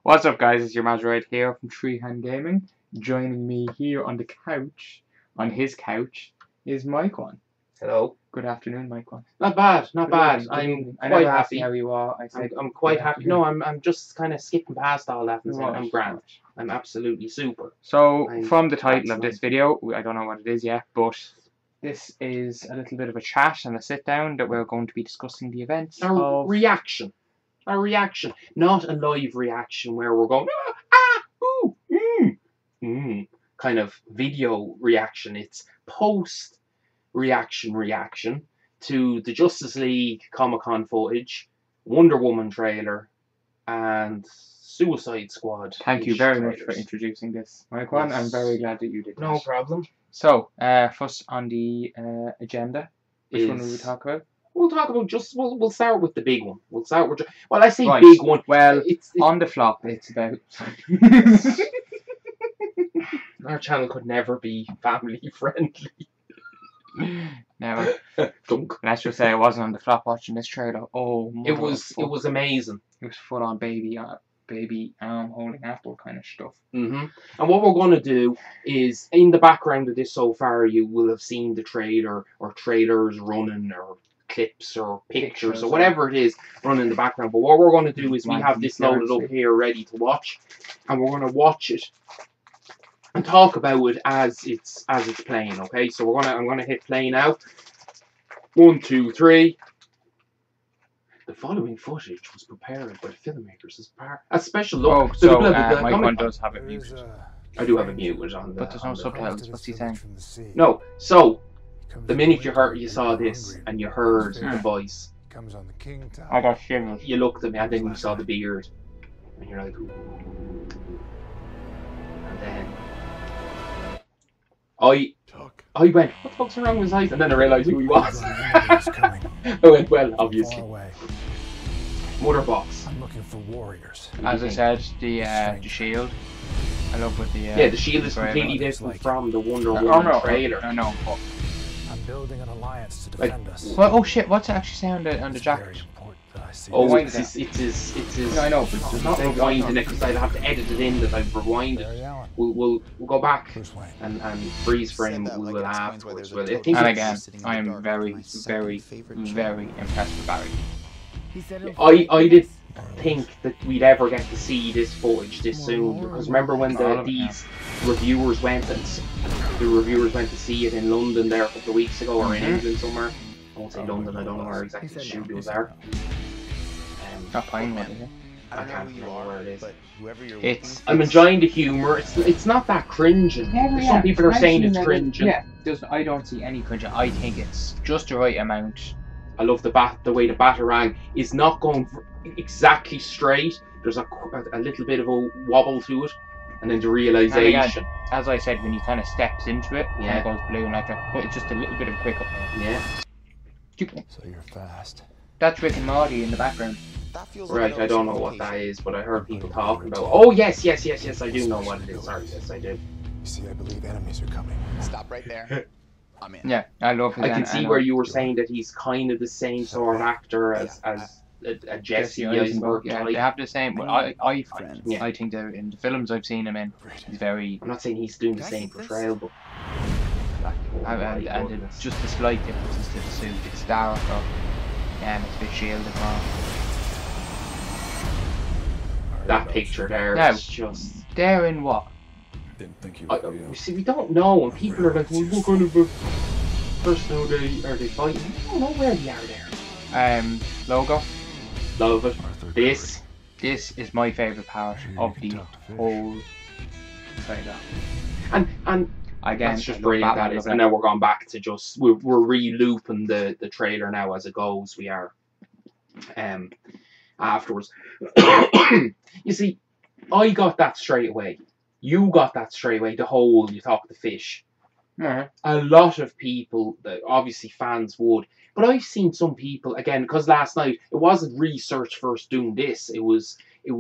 What's up, guys? It's your Mazzi right here from Treehand Gaming. Joining me here on the couch, on his couch, is Mikwon. Hello. Good afternoon, Mikwon. Not bad, not bad. Evening. I'm quite happy. How you are? I'm quite happy. No, I'm just kind of skipping past all that and saying I'm grand. I'm absolutely super. So, from the title of this video, I don't know what it is yet, but this is a little bit of a chat and a sit down that we're going to be discussing the events of reaction. A reaction, not a live reaction where we're going kind of video reaction. It's post reaction to the Justice League Comic-Con footage, Wonder Woman trailer, and Suicide Squad. Thank you very much for introducing this, Mikwon. I'm very glad that you did. No problem. So, first on the agenda, which one will we talk about? We'll talk about we'll start with the big one. We'll start with I say right. Big one. Well, it's on the flop. It's about our channel could never be family friendly. Now, let's just say I wasn't on the flop watching this trailer. Oh, it was amazing. It was full on baby arm holding apple kind of stuff. And what we're going to do is, in the background of this so far, you will have seen the trailer or trailers running or clips or pictures or whatever it is running in the background. But what we're going to do is we have this loaded up here ready to watch, and we're going to watch it and talk about it as it's playing. Okay, so I'm gonna hit play now. 1, 2, 3. The following footage was prepared by the filmmakers as part a special look. Oh, so Mikwon does have it muted. I do have it muted on the. But there's no subtitles. What's he saying? No. So the minute you saw this and you heard the voice, I got shivers. You looked at me and then you saw the beard, and you're like, ooh. And then I went, what the fuck's wrong with his eyes? And then I realised who he was. I went, well, obviously. Mother Box. I'm looking for warriors. As I said, the shield. I love with the the shield is completely different from the Wonder Woman trailer. No, but I'm building an alliance to defend us. Well, oh shit! What's it actually saying on the jacket? Oh, it is. No, I know, but it's not rewinding it because I'd have to edit it in that I've rewinded. We'll go back and freeze frame we will afterwards. Well, I think and again, I am very impressed with Barry. I did think that we'd ever get to see this footage this soon, because remember when these reviewers went to see it in London there a couple of weeks ago, or in England somewhere. I won't say London, I don't know where exactly the studios are. Not Pinewood, is it? I can't remember where it is. I'm enjoying the humour. It's not that cringing. Some people are saying it's cringing. Yeah, I don't see any cringing. I think it's just the right amount. I love the way the Batarang is not going exactly straight. There's a little bit of a wobble to it, and then the realisation. Again, as I said, when he kind of steps into it, and it goes blue and like that, but it's just a little bit of a quick up. Yeah. So you're fast. That's Rick and Morty in the background. Right, I don't know what that is, but I heard people talking about. Oh yes, I do know what it is. Sorry, yes, I do. You see, I believe enemies are coming. Stop right there. I'm in. Yeah, I love it. I can see where you were saying that he's kind of the same sort of actor as a Jesse Eisenberg type. Yeah, they have the same. But I think that in the films I've seen him in, he's very. I'm not saying he's doing the same portrayal, but. And just the slight differences to the suit. It's darker, and it's a bit shielded more. That picture there is just. They're in what? Didn't think you you see, we don't know, and people are like, well, what kind of a person are they fighting? I don't know where they are there. Logo. Love it. This is my favourite part of the whole trailer. And again, that's just brilliant. That is, and now we're going back to just we're re-looping the trailer now as it goes. We are afterwards. You see, I got that straight away. You got that straight away. The whole you talk the fish. A lot of people, obviously fans would, but I've seen some people again because last night it wasn't research first doing this. It was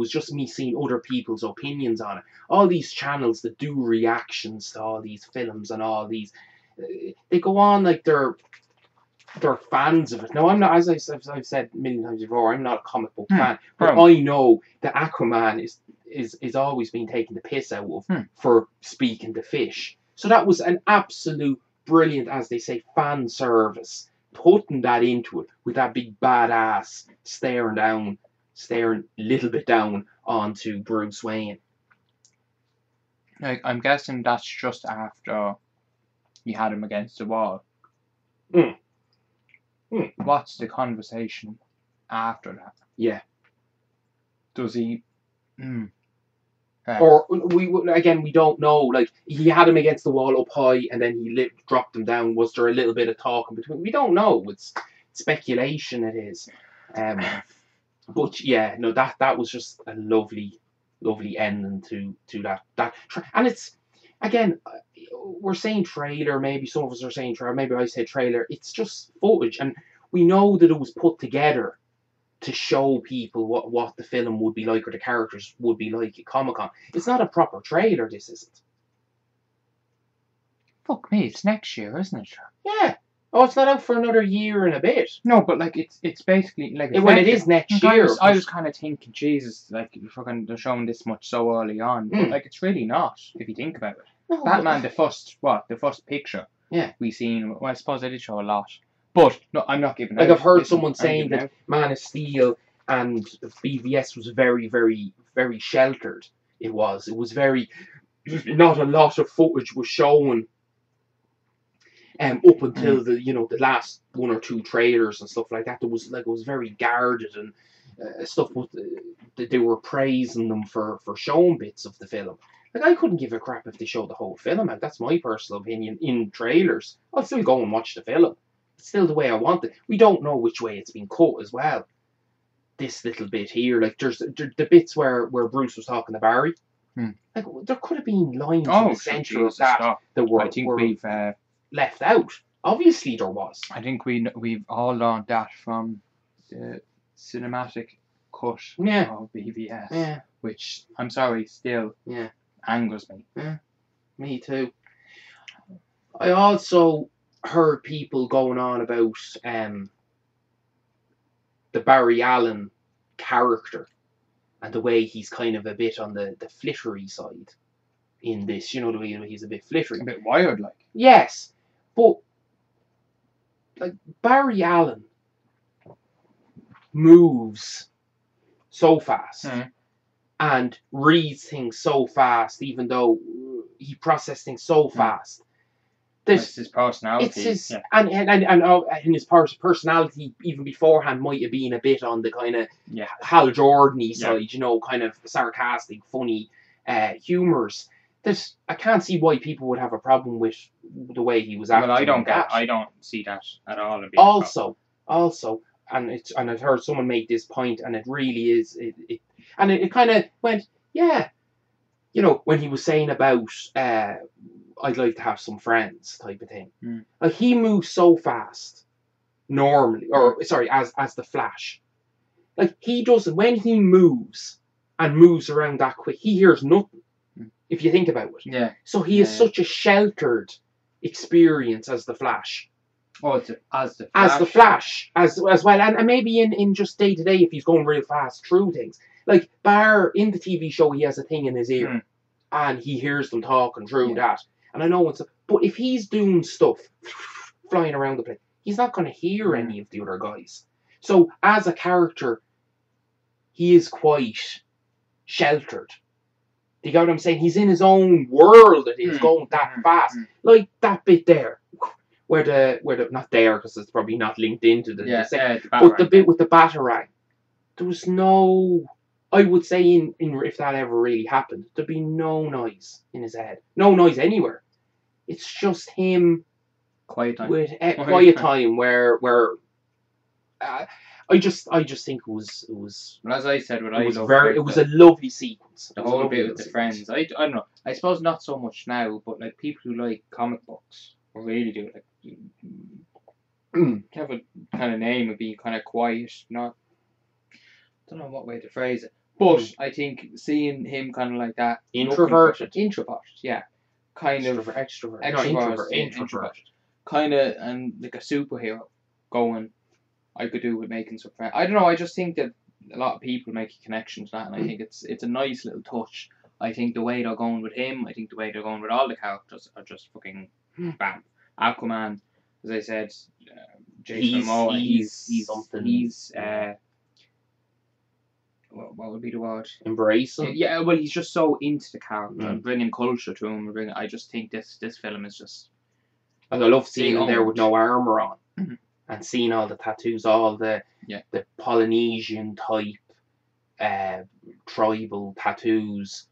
just me seeing other people's opinions on it. All these channels that do reactions to all these films and all these, they go on like they're they're fans of it. Now, I'm not, as I've said a million times before, I'm not a comic book fan, but Bro. I know that Aquaman is always being taken the piss out of for speaking to fish. So that was an absolute brilliant, as they say, fan service. Putting that into it with that big badass staring a little bit down onto Bruce Wayne. Like, I'm guessing that's just after you had him against the wall. What's the conversation after that? Yeah. Does he? Or we don't know. Like, he had him against the wall up high, and then he dropped him down. Was there a little bit of talk in between? We don't know. It's speculation. It is. But yeah, no, that was just a lovely ending to that. And it's, again, we're saying trailer. Maybe some of us are saying trailer. Maybe I say trailer. It's just footage, and we know that it was put together to show people what the film would be like, or the characters would be like at Comic-Con. It's not a proper trailer, this isn't. Fuck me, it's next year, isn't it? Yeah. Oh, it's not out for another year and a bit. No, but like it's basically like it is next year. I was kind of thinking, Jesus, like they're showing this much so early on, but like it's really not if you think about it. No, Batman, the first picture we seen. Well, I suppose they did show a lot. But no, I'm not giving. Like, I've heard someone saying that Man of Steel and BVS was very, very, very sheltered. It was very, not a lot of footage was shown. Up until the last one or two trailers and stuff like that, it was very guarded and stuff. They were praising them for showing bits of the film. Like, I couldn't give a crap if they showed the whole film out. That's my personal opinion. In trailers, I'll still go and watch the film. It's still the way I want it. We don't know which way it's been cut as well. This little bit here, like there's the bits where Bruce was talking to Barry. Like, there could have been lines in the centre of that were, I think we've left out. Obviously, there was. I think we've all learned that from the cinematic cut of BVS, which I'm sorry still angers me. Yeah, me too. I also heard people going on about the Barry Allen character and the way he's kind of a bit on the flittery side in this. You know, the way he's a bit flittery. A bit wired, like. Yes, but like, Barry Allen moves so fast and reads things so fast, even though he processes things so fast. It's his personality. It's his, and his personality even beforehand might have been a bit on the kind of Hal Jordan-y side, you know, kind of sarcastic, funny humours. I can't see why people would have a problem with the way he was acting. Well, I don't see that at all. Also, and I've heard someone make this point, and it really is and it kind of went, you know, when he was saying about I'd like to have some friends type of thing. Like, he moves so fast normally, or sorry, as the Flash. Like, he doesn't, when he moves and moves around that quick, he hears nothing, if you think about it. Yeah. So he is such a sheltered experience as the Flash. Oh, as the Flash as well, and maybe in just day to day, if he's going real fast through things. Like, Bar in the TV show, he has a thing in his ear, and he hears them talking through that. And I know but if he's doing stuff flying around the place, he's not going to hear any of the other guys. So as a character, he is quite sheltered. Do you get what I'm saying? He's in his own world. It is going that fast, like that bit there, where the not there because it's probably not linked into but the bit with the Batarang. There was no. I would say in if that ever really happened, there'd be no noise in his head, no noise anywhere. It's just him. Quiet time. With quiet time where I just think it was. Well, as I said, it was a lovely sequence. The whole bit with the friends. I don't know. I suppose not so much now, but like people who like comic books or really do like have a kind of name of being kind of quiet, not. Don't know what way to phrase it, but I think seeing him kind of like that, introverted, yeah, kind of extrovert, kind of, and like a superhero. going, I could do with making some friends. I don't know. I just think that a lot of people make a connection to that, and I think it's a nice little touch. I think the way they're going with him, I think the way they're going with all the characters are just fucking bam. Aquaman, as I said, Jason Momoa, he's something. He's what would be the word? Embrace him. Yeah, well, he's just so into the character and bringing culture to him. I just think this film is just. And I love seeing him there with no armor on, and seeing all the tattoos, all the Polynesian type, tribal tattoos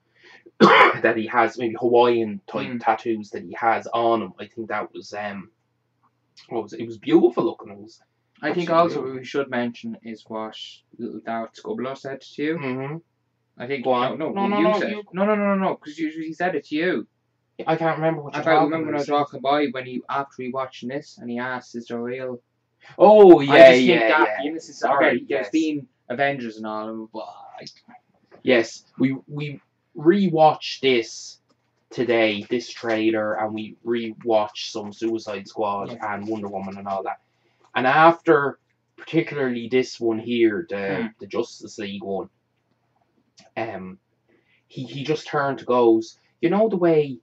that he has, maybe Hawaiian type tattoos that he has on him. I think that was it was beautiful looking. It was. I think also what we should mention is what little Darth Scubbler said to you. Mm-hmm. I think no, because he said it to you. I can't remember what. I remember when I was walking by after he watching this, and he asked, "Is there real?" Oh yeah, I just think that Sorry, there's been Avengers and all, but yes, we rewatched this today, this trailer, and we rewatched some Suicide Squad and Wonder Woman and all that. And after, particularly this one here, the Justice League one, he just turned to goes, you know the way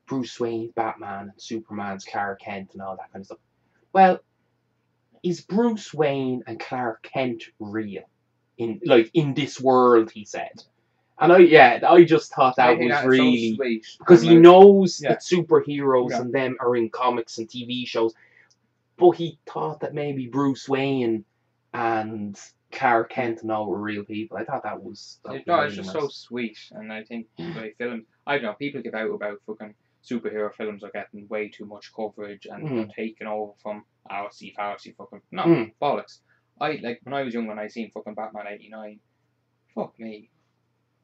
Bruce Wayne's Batman and Superman's Clark Kent and all that kind of stuff. Well, is Bruce Wayne and Clark Kent real in this world? He said, and I just thought that was really so sweet. Because he knows that superheroes and them are in comics and TV shows. But he thought that maybe Bruce Wayne and Clark Kent and all were real people. I thought that was it's just so sweet, and I think the film. I don't know. People give out about fucking superhero films are getting way too much coverage and they're taking over from fallacy fucking bollocks. When I was young and I seen fucking Batman '89. Fuck me.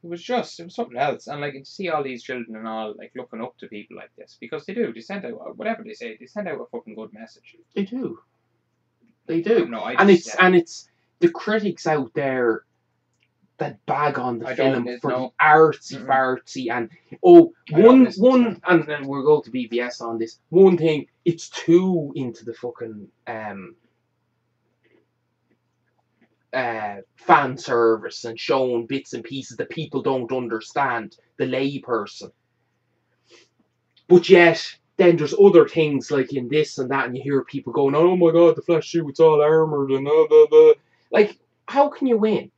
It was something else, and to see all these children and all looking up to people like this, because they send out whatever they say, they send out a fucking good message. They do. It's the critics out there that bag on the film for the artsy and one and then we're going to BBS on this. One thing, it's too into the fucking fan service and showing bits and pieces that people don't understand, the layperson. But yet, then there's other things like in this and that, and you hear people going, "Oh my God, the Flash suit's all armored and blah blah blah." How can you win?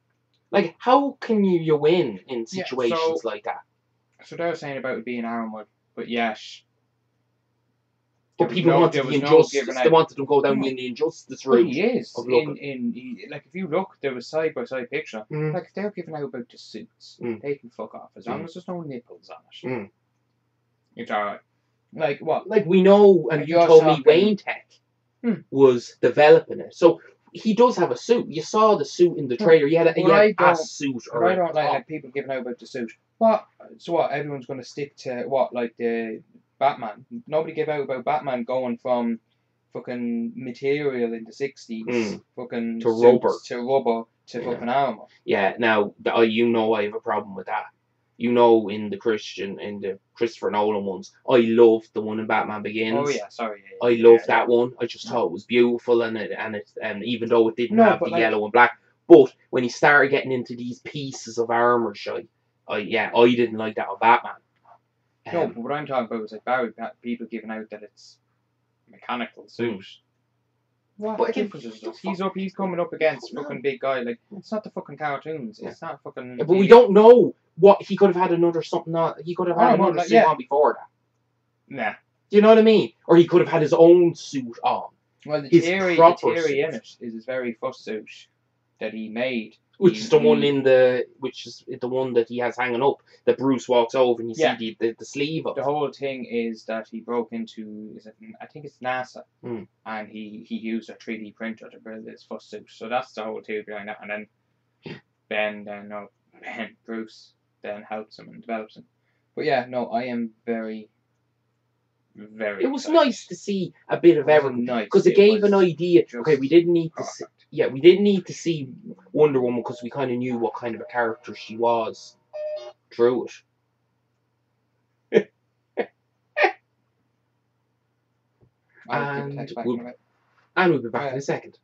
How can you win in situations like that? So they were saying about it being armored, but yes. But people wanted the injustice. They wanted to go down in the injustice route. He is. If you look, there was side-by-side picture. If they're giving out about the suits, they can fuck off. As long as there's no nipples on it. It's alright. What? We know, and you told me Wayne Tech was developing it. So he does have a suit. You saw the suit in the trailer. He had a suit. I don't like people giving out about the suit. What? So what? Everyone's going to stick to what? The Batman. Nobody gave out about Batman going from fucking material in the 60s, fucking to rubber to fucking armor. Yeah. Now, I have a problem with that. In the Christopher Nolan ones, I loved the one in Batman Begins. Oh yeah, sorry. I loved that one. I just thought it was beautiful, and even though it didn't have the yellow and black, but when he started getting into these pieces of armor, I didn't like that on Batman. No, but what I'm talking about is Barry, people giving out that it's a mechanical suit. What difference is it? He's coming up against fucking big guy. It's not the fucking cartoons. It's not fucking. Yeah, but we don't know what he could have had another something on. He could have had another suit on before that. Nah. Do you know what I mean? Or he could have had his own suit on. Well, the theory in it is his very first suit that he made. Which is the one that he has hanging up, that Bruce walks over and you see the sleeve of. The whole thing is that he broke into, I think it's NASA, and he used a 3D printer to build his first suit. So that's the whole theory behind that. And then Bruce then helps him and develops him. But yeah, no, I am very, very. It was nice to see a bit of everything because it gave an idea. Okay, we didn't need to see. Yeah, we didn't need to see Wonder Woman because we kind of knew what kind of a character she was through it. And And we'll be back in a second.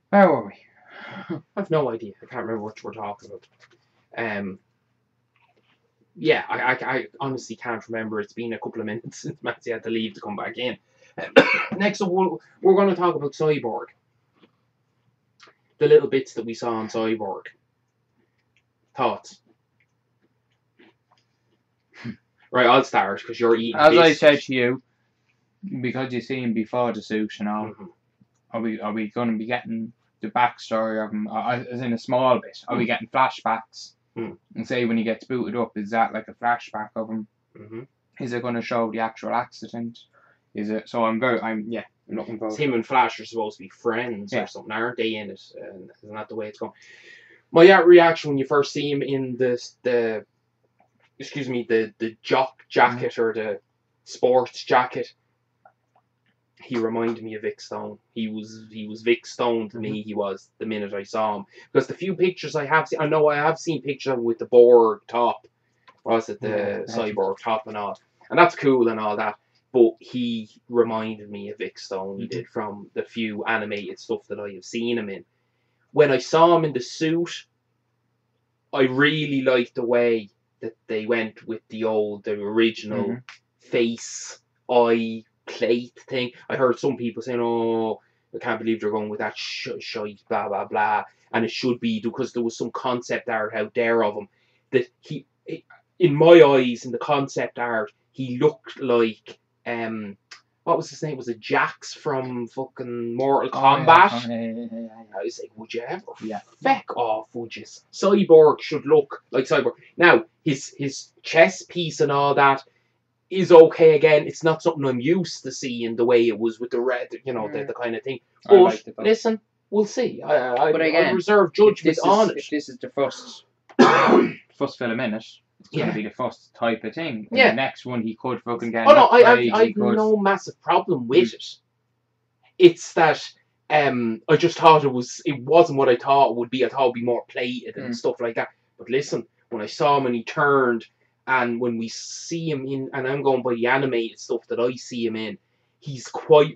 Where were we? I've no idea. I can't remember what we're talking about. Yeah, I honestly can't remember. It's been a couple of minutes since Mazzi had to leave to come back in. Next up, we're going to talk about Cyborg. The little bits that we saw on Cyborg. Thoughts? Right, I'll start because you're eating. As I said to you, because you see him before the suit and all, are we going to be getting the backstory of him, as in a small bit? Are we getting flashbacks? And say when he gets booted up, is that like a flashback of him? Is it going to show the actual accident? Is it? So I'm looking forward. Him and Flash are supposed to be friends or something, aren't they? In it, isn't that the way it's going? My reaction when you first see him in the jock jacket or the sports jacket, he reminded me of Vic Stone. He was Vic Stone to me. He was the minute I saw him, because the few pictures I have seen, I know I have seen pictures of him with the Borg top, was it the Cyborg top and all, and that's cool and all that. But he reminded me of Vic Stone. He did, from the few animated stuff that I have seen him in. When I saw him in the suit, I really liked the way that they went with the original face eye plate thing. I heard some people saying, "Oh, I can't believe they're going with that shite, blah blah blah," and it should be because there was some concept art out there of him that in my eyes, in the concept art, he looked like what was his name? Was it Jax from fucking Mortal Kombat? I was like, would you ever? Yeah. Feck off, would you? Cyborg should look like Cyborg. Now, his chest piece and all that is okay again. It's not something I'm used to seeing the way it was with the red, the kind of thing. But listen, we'll see. I reserve judgment on it. If this is the first film in it, it's going to be the first type of thing. And the next one he could fucking get. Oh no, I've no massive problem with it. It's that I just thought it wasn't what I thought it would be. I thought it would be more plated and stuff like that. But listen, when I saw him and he turned, and when we see him in, and I'm going by the animated stuff that I see him in, he's quite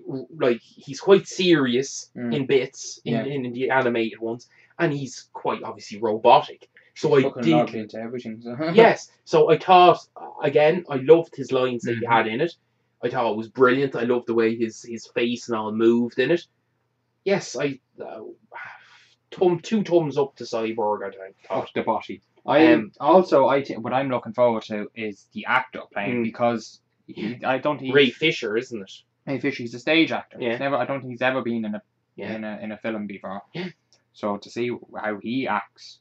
serious in bits in the animated ones, and he's quite obviously robotic. So I did into everything. So. Yes. So I thought, again, I loved his lines that he had in it. I thought it was brilliant. I loved the way his face and all moved in it. Yes, I 2 thumbs up to Cyborg. I think. Up the body. I think what I'm looking forward to is the actor playing, because I don't think Ray Fisher, isn't it? Ray Fisher, he's a stage actor. Yeah. I don't think he's ever been in a film before. Yeah. So to see how he acts,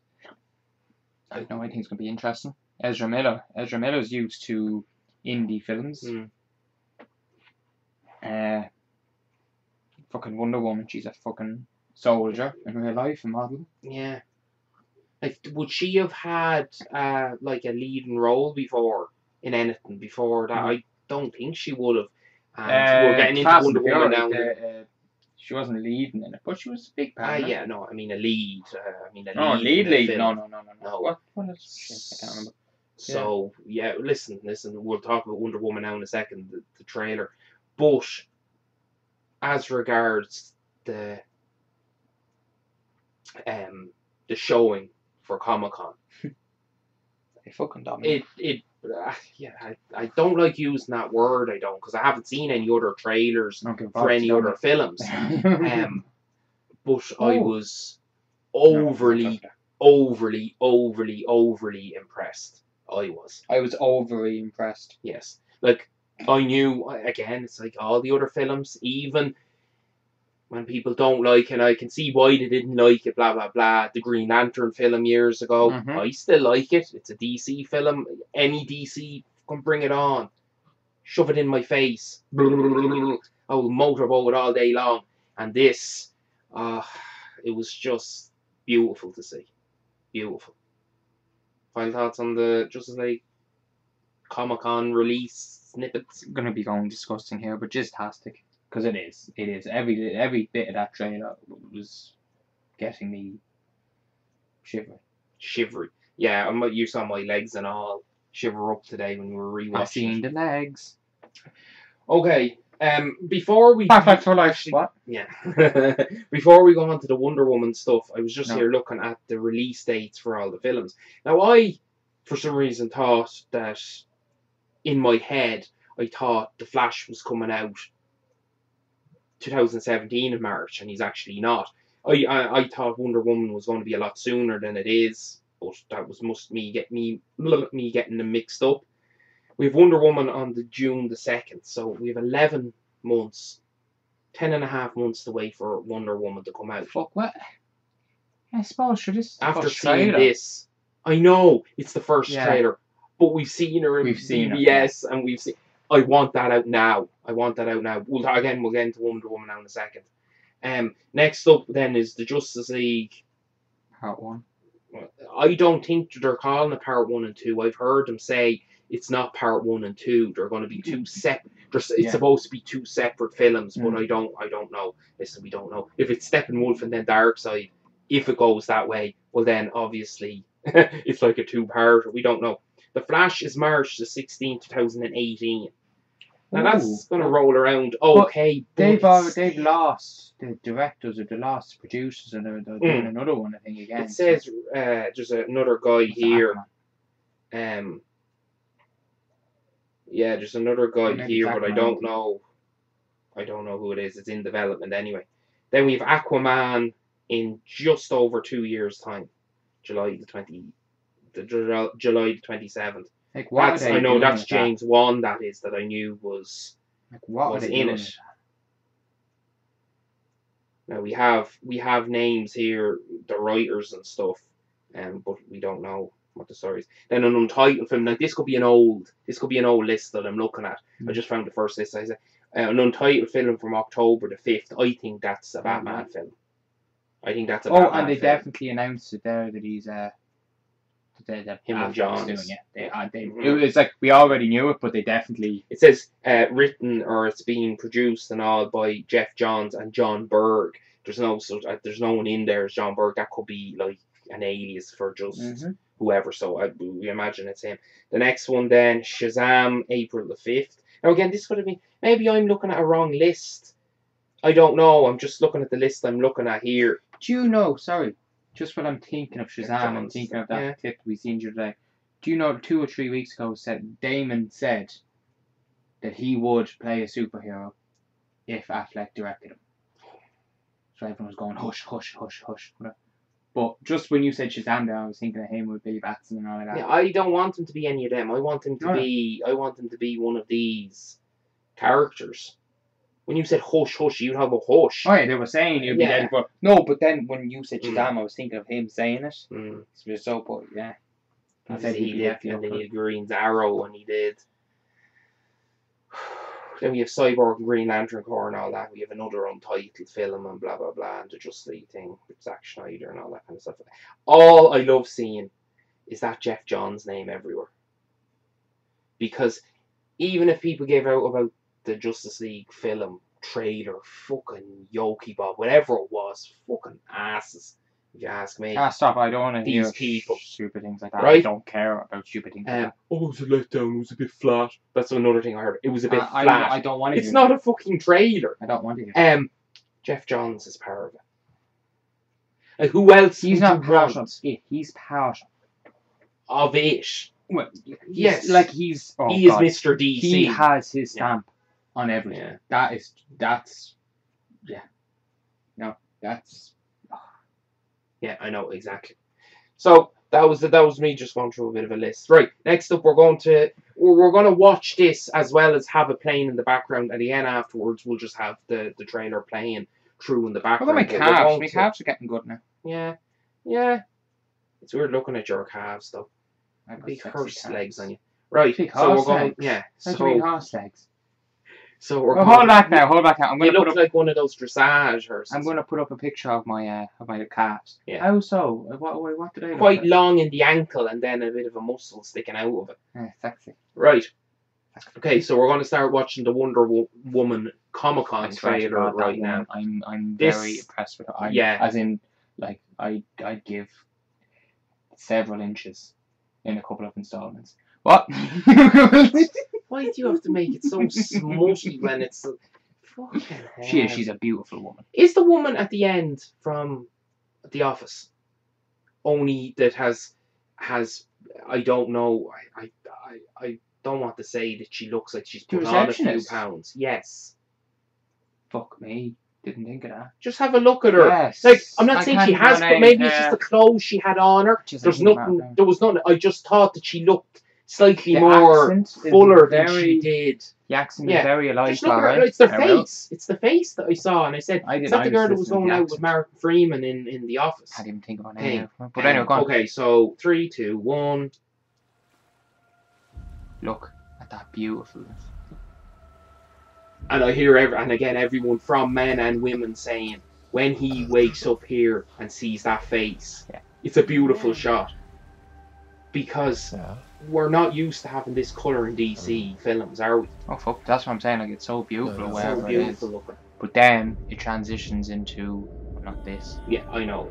I think it's going to be interesting. Ezra Miller's used to indie films. Fucking Wonder Woman, she's a fucking soldier in real life, a model. Yeah. Like, would she have had like a leading role before in anything before that? I don't think she would have. And we're getting into Wonder Woman now. She wasn't leading in it, but she was a big part. Yeah, no, I mean a lead. Lead. No. What is shit? I can't remember. So listen. We'll talk about Wonder Woman now in a second. The trailer, but as regards the showing for Comic-Con, they fucking dominate. I don't like using that word. I don't, because I haven't seen any other trailers for any other films. But I was overly impressed. I was overly impressed. Yes, like I knew. Again, it's like all the other films. Even when people don't like it, I can see why they didn't like it. Blah blah blah. The Green Lantern film years ago. I still like it. It's a DC film. Any DC can bring it on. Shove it in my face. I will motorboat all day long. And this, it was just beautiful to see. Beautiful. Final thoughts on the Justice League Comic-Con release snippets? Going to be going disgusting here, but just fantastic. Because it is. Every bit of that trailer was getting me shivery. Yeah, you saw my legs and all shiver up today when we were rewatching. I seen the legs. Okay, Before we Back for life. What? Yeah. Before we go on to the Wonder Woman stuff, I was just No. here looking at the release dates for all the films. Now, I, for some reason, thought that in my head, I thought The Flash was coming out 2017 in March, and he's actually not. I thought Wonder Woman was going to be a lot sooner than it is, but that was me getting them mixed up. We have Wonder Woman on the June the 2nd, so we have 11 months, 10.5 months to wait for Wonder Woman to come out. Fuck, what? I suppose for this. After seeing this, I know it's the first Yeah. trailer, but we've seen her in We've seen it, BBS, and we've seen. I want that out now. We'll get into Wonder Woman now in a second. Next up then is the Justice League Part 1. I don't think they're calling it Part 1 and 2. I've heard them say it's not Part 1 and 2. They're going to be two separate. It's supposed to be two separate films, but I don't know. Listen, we don't know if it's Steppenwolf and then Darkseid. If it goes that way, well then obviously it's like a two-parter. We don't know. The Flash is March the 16th, 2018. Now that's going to roll around okay. They've lost the directors or they lost the producers, and they're doing another one, I think, again. It says there's another guy here. Yeah, there's another guy here, but I don't know. I don't know who it is. It's in development anyway. Then we have Aquaman in just over 2 years' time, July the 27th. Like, what I know that's James Wan. That is that I knew was in it. Now we have names here, the writers and stuff, but we don't know what the story is. Then an untitled film. Now this could be an old list that I'm looking at. I just found the first list. I said an untitled film from October the 5th. I think that's a Batman film. I think that's a Batman and they film. definitely announced it there that he's him and John doing it. It's like we already knew it, but they definitely. It says written or it's being produced and all by Jeff Johns and John Berg. There's no one in there as John Berg. That could be like an alias for just whoever. So we imagine it's him. The next one then, Shazam, April the 5th. Now again, this could have been, maybe I'm looking at a wrong list. I don't know. I'm just looking at the list I'm looking at here. Do you know? Sorry. Just when I'm thinking of Shazam and thinking of that clip we seen today, do you know 2 or 3 weeks ago Damon said that he would play a superhero if Affleck directed him. So everyone was going hush, hush, hush, hush. But just when you said Shazam there, I was thinking of him with Billy Batson and all of that. Yeah, I don't want him to be any of them. I want him to be one of these characters. When you said hush, hush, you'd have a hush. Oh yeah, they were saying you'd be dead for... No, but then when you said Shazam, I was thinking of him saying it. So, but yeah. He said he did, and then he had Green's Arrow, and he did. Then we have Cyborg and Green Lantern Corps and all that. We have another untitled film and blah, blah, blah, and the Justice League thing with Zack Snyder and all that kind of stuff. All I love seeing is that Jeff Johns name everywhere. Because even if people gave out about the Justice League film, trailer, fucking Yoki Bob, whatever it was, fucking asses, if you ask me. Stop, I don't want to hear people. Stupid things like that. Right? I don't care about stupid things like that. Oh, it was a letdown, it was a bit flat. That's another thing I heard. It was a bit flat. I don't want to It's not a fucking trailer. I don't want to hear Jeff Johns is part of it. Like, who else? He's not part of it. He's part of it. Well, yes. Like he's... Oh, he is Mr. DC. He has his stamp on everything. Yeah. That's... Yeah. No, that's... Yeah, I know, exactly. So, that was me just going through a bit of a list. Right, next up we're going to watch this as well as have it playing in the background, and again afterwards we'll just have the trailer playing through in the background. What about my calves? My calves are getting good now. Yeah. Yeah. It's weird looking at your calves though. Big horse legs on you. Right, so we're going... Yeah. So big horse legs. So we're going... Hold back now. I'm going to look like one of those dressage horses. I'm going to put up a picture of my calves. Yeah. How so? What did I look quite like? long in the ankle and then a bit of a muscle sticking out of it. Yeah, sexy. Right. Okay, so we're going to start watching the Wonder Woman Comic-Con trailer right now. I'm very impressed with it. As in, like, I'd give several inches in a couple of installments. What? Why do you have to make it so smutty when it's Fucking She hell. is. She's a beautiful woman. Is the woman at the end from The Office only that has I don't know. I don't want to say that she looks like she's The put on a few receptionist? pounds. Yes. Fuck me. Didn't think of that. Just have a look at her. Yes. Like, I'm not I saying can't she think of has, her but name, maybe it's just the clothes she had on her. Just There's thinking nothing. about her. There was nothing. I just thought that she looked slightly The more accent is fuller than very- she did. The accent Yeah. is very alike. Just look at her. alright? It's the I will. face. It's the face that I saw, and I said, I "Is didn't. that the I girl that was listening to going the out with accent. Martin Freeman in The Office?" I didn't think of her Hey, name. But anyway, go on. Okay, so 3, 2, 1. Look at that beautifulness. And I hear everyone from men and women saying, when he wakes up here and sees that face, Yeah. it's a beautiful shot. Because Yeah. we're not used to having this colour in DC films, are we? Oh fuck, that's what I'm saying. Like it's so beautiful, No, no, wherever So it is. beautiful looking. But then it transitions into not this. Yeah, I know.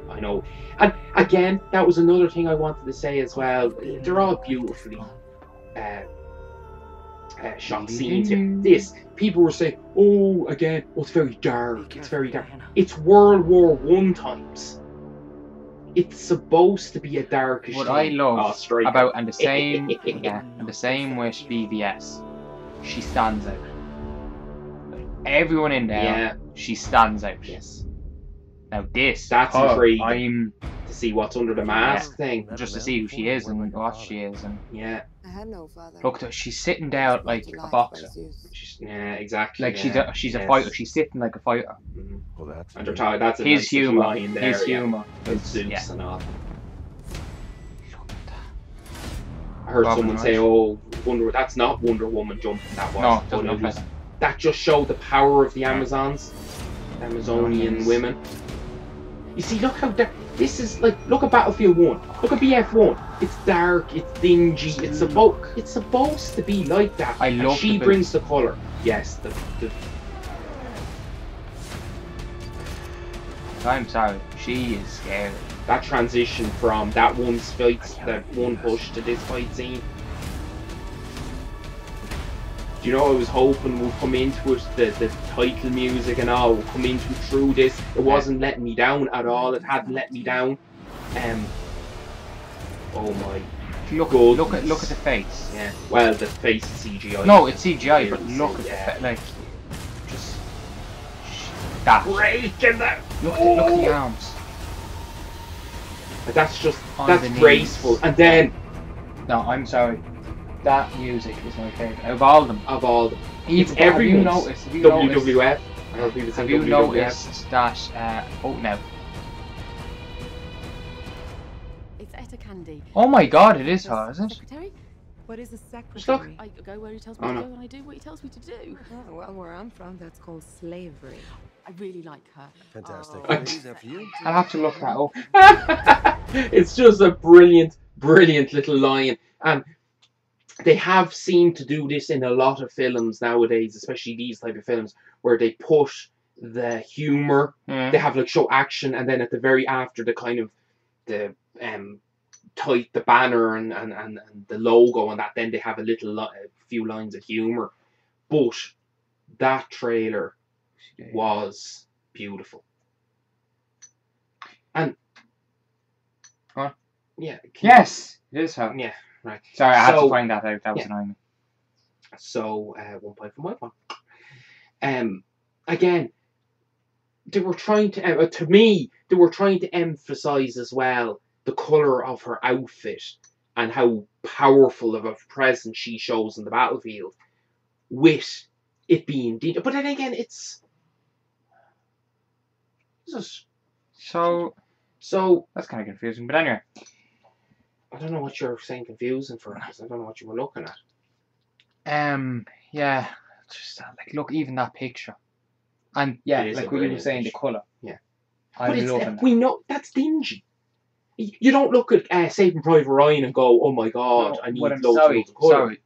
And again, that was another thing I wanted to say as well. They're all beautifully shot scenes here. This, people were saying, oh, again, oh, it's very dark. It's very dark. It's World War I times. It's supposed to be a darkish What thing. I love Striker. about and the same and the same with BVS, she stands out. Everyone in there, Yeah. she stands out. Yes. Now this, That's her, intriguing. I'm To see what's under the mask thing. just to see who she is and what she is, and Yeah. I had no father. look, she's sitting down like a boxer. Yeah, exactly. Like yeah. she's a Yes. fighter. She's sitting like a fighter. Mhm. Well, that's And they're talking, that's a His nice little humour, line there. his yeah. humour, With is Zeus yeah. and all. Look at that. I heard Robin someone Wright. say, "Oh, that's not Wonder Woman jumping." That was. No, it But doesn't it look was- like. that just showed the power of the Amazons, Amazonian Amazonians. women. You see, look how dark. This is like, look at Battlefield 1. Look at BF1. It's dark. It's dingy. It's supposed to be like that. I And love she the brings the color. Yes, the I'm sorry, she is scary. that transition from that one fight, that one push to this fight scene. Do you know, I was hoping would come into it, the title music and all would come into it through this. It wasn't letting me down at all. It hadn't let me down. Oh my. Look at the face. Yeah. Well, the face is CGI. No, it's CGI, but Clearly, look at yeah. the face. Like, just that. Breaking that. Look at the arms. But that's just On that's the knees. graceful. And then No, I'm sorry. That music is my favourite of all of them. of all the Even have you everyone's noticed have you noticed, WWF. I heard people say have you WWF. noticed that? Oh no. It's Etta Candy. Oh my God! It is her, is it? Secretary? What is a look. secretary? I go where he tells me Oh, to no. go, and I do what he tells me to do. Oh, well, where I'm from, that's called slavery. I really like her. fantastic. Oh. Ladies, after you. I'll have to look that up. It's just a brilliant little line. And they have seemed to do this in a lot of films nowadays, especially these type of films, where they put the humour, Hmm. they have like show action, and then at the very after the kind of the the banner and the logo and that, then they have a few lines of humour. But that trailer was beautiful. And What? yeah, Yes, it is her. yeah, right. Sorry, I had to So- find that out. That was yeah. annoying me. So 1 point for my one. Again, they were trying to me, they were trying to emphasize as well the color of her outfit and how powerful of a presence she shows in the battlefield, with it being but then again, it's just So that's kind of confusing. But anyway, I don't know what you're saying confusing for us. I don't know what you were looking at. yeah, just like look, even that picture, and yeah, It is a like what you were brilliant saying, the picture. colour. Yeah. I'm loving that. We know that's dingy. You don't look at Saving Private Ryan and go, "Oh my God, No, I need but I'm loads sorry, of colour." sorry,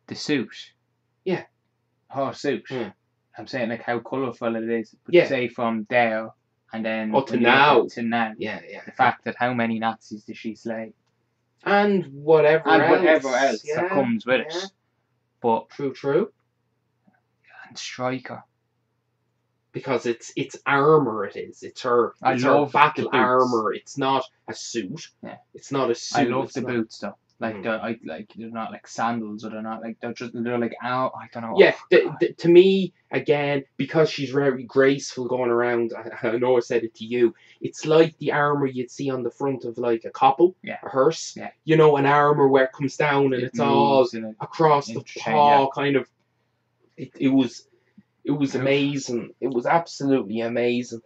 the suit. Yeah. Her suit. Yeah. I'm saying like how colourful it is. But Yeah. say from there and then Oh, to when you look now. at- to now. Yeah. The fact that how many Nazis did she slay And whatever and else. whatever else yeah, that comes with yeah. it. But True. and Striker. because it's armor. It is. It's her. I It's her love battle the boots. armor. It's not a suit. Yeah. It's not a suit. I love it's the not- boots though. Like they're not like sandals, or they're not like they're like out. I don't know. Yeah, Oh, to me, again, because she's very graceful going around, I know I said it to you, it's like the armour you'd see on the front of like a couple, Yeah. a hearse. Yeah. You know, an armour where it comes down and it's all moves in a across the interchange, paw, kind of. It was amazing. It was absolutely amazing.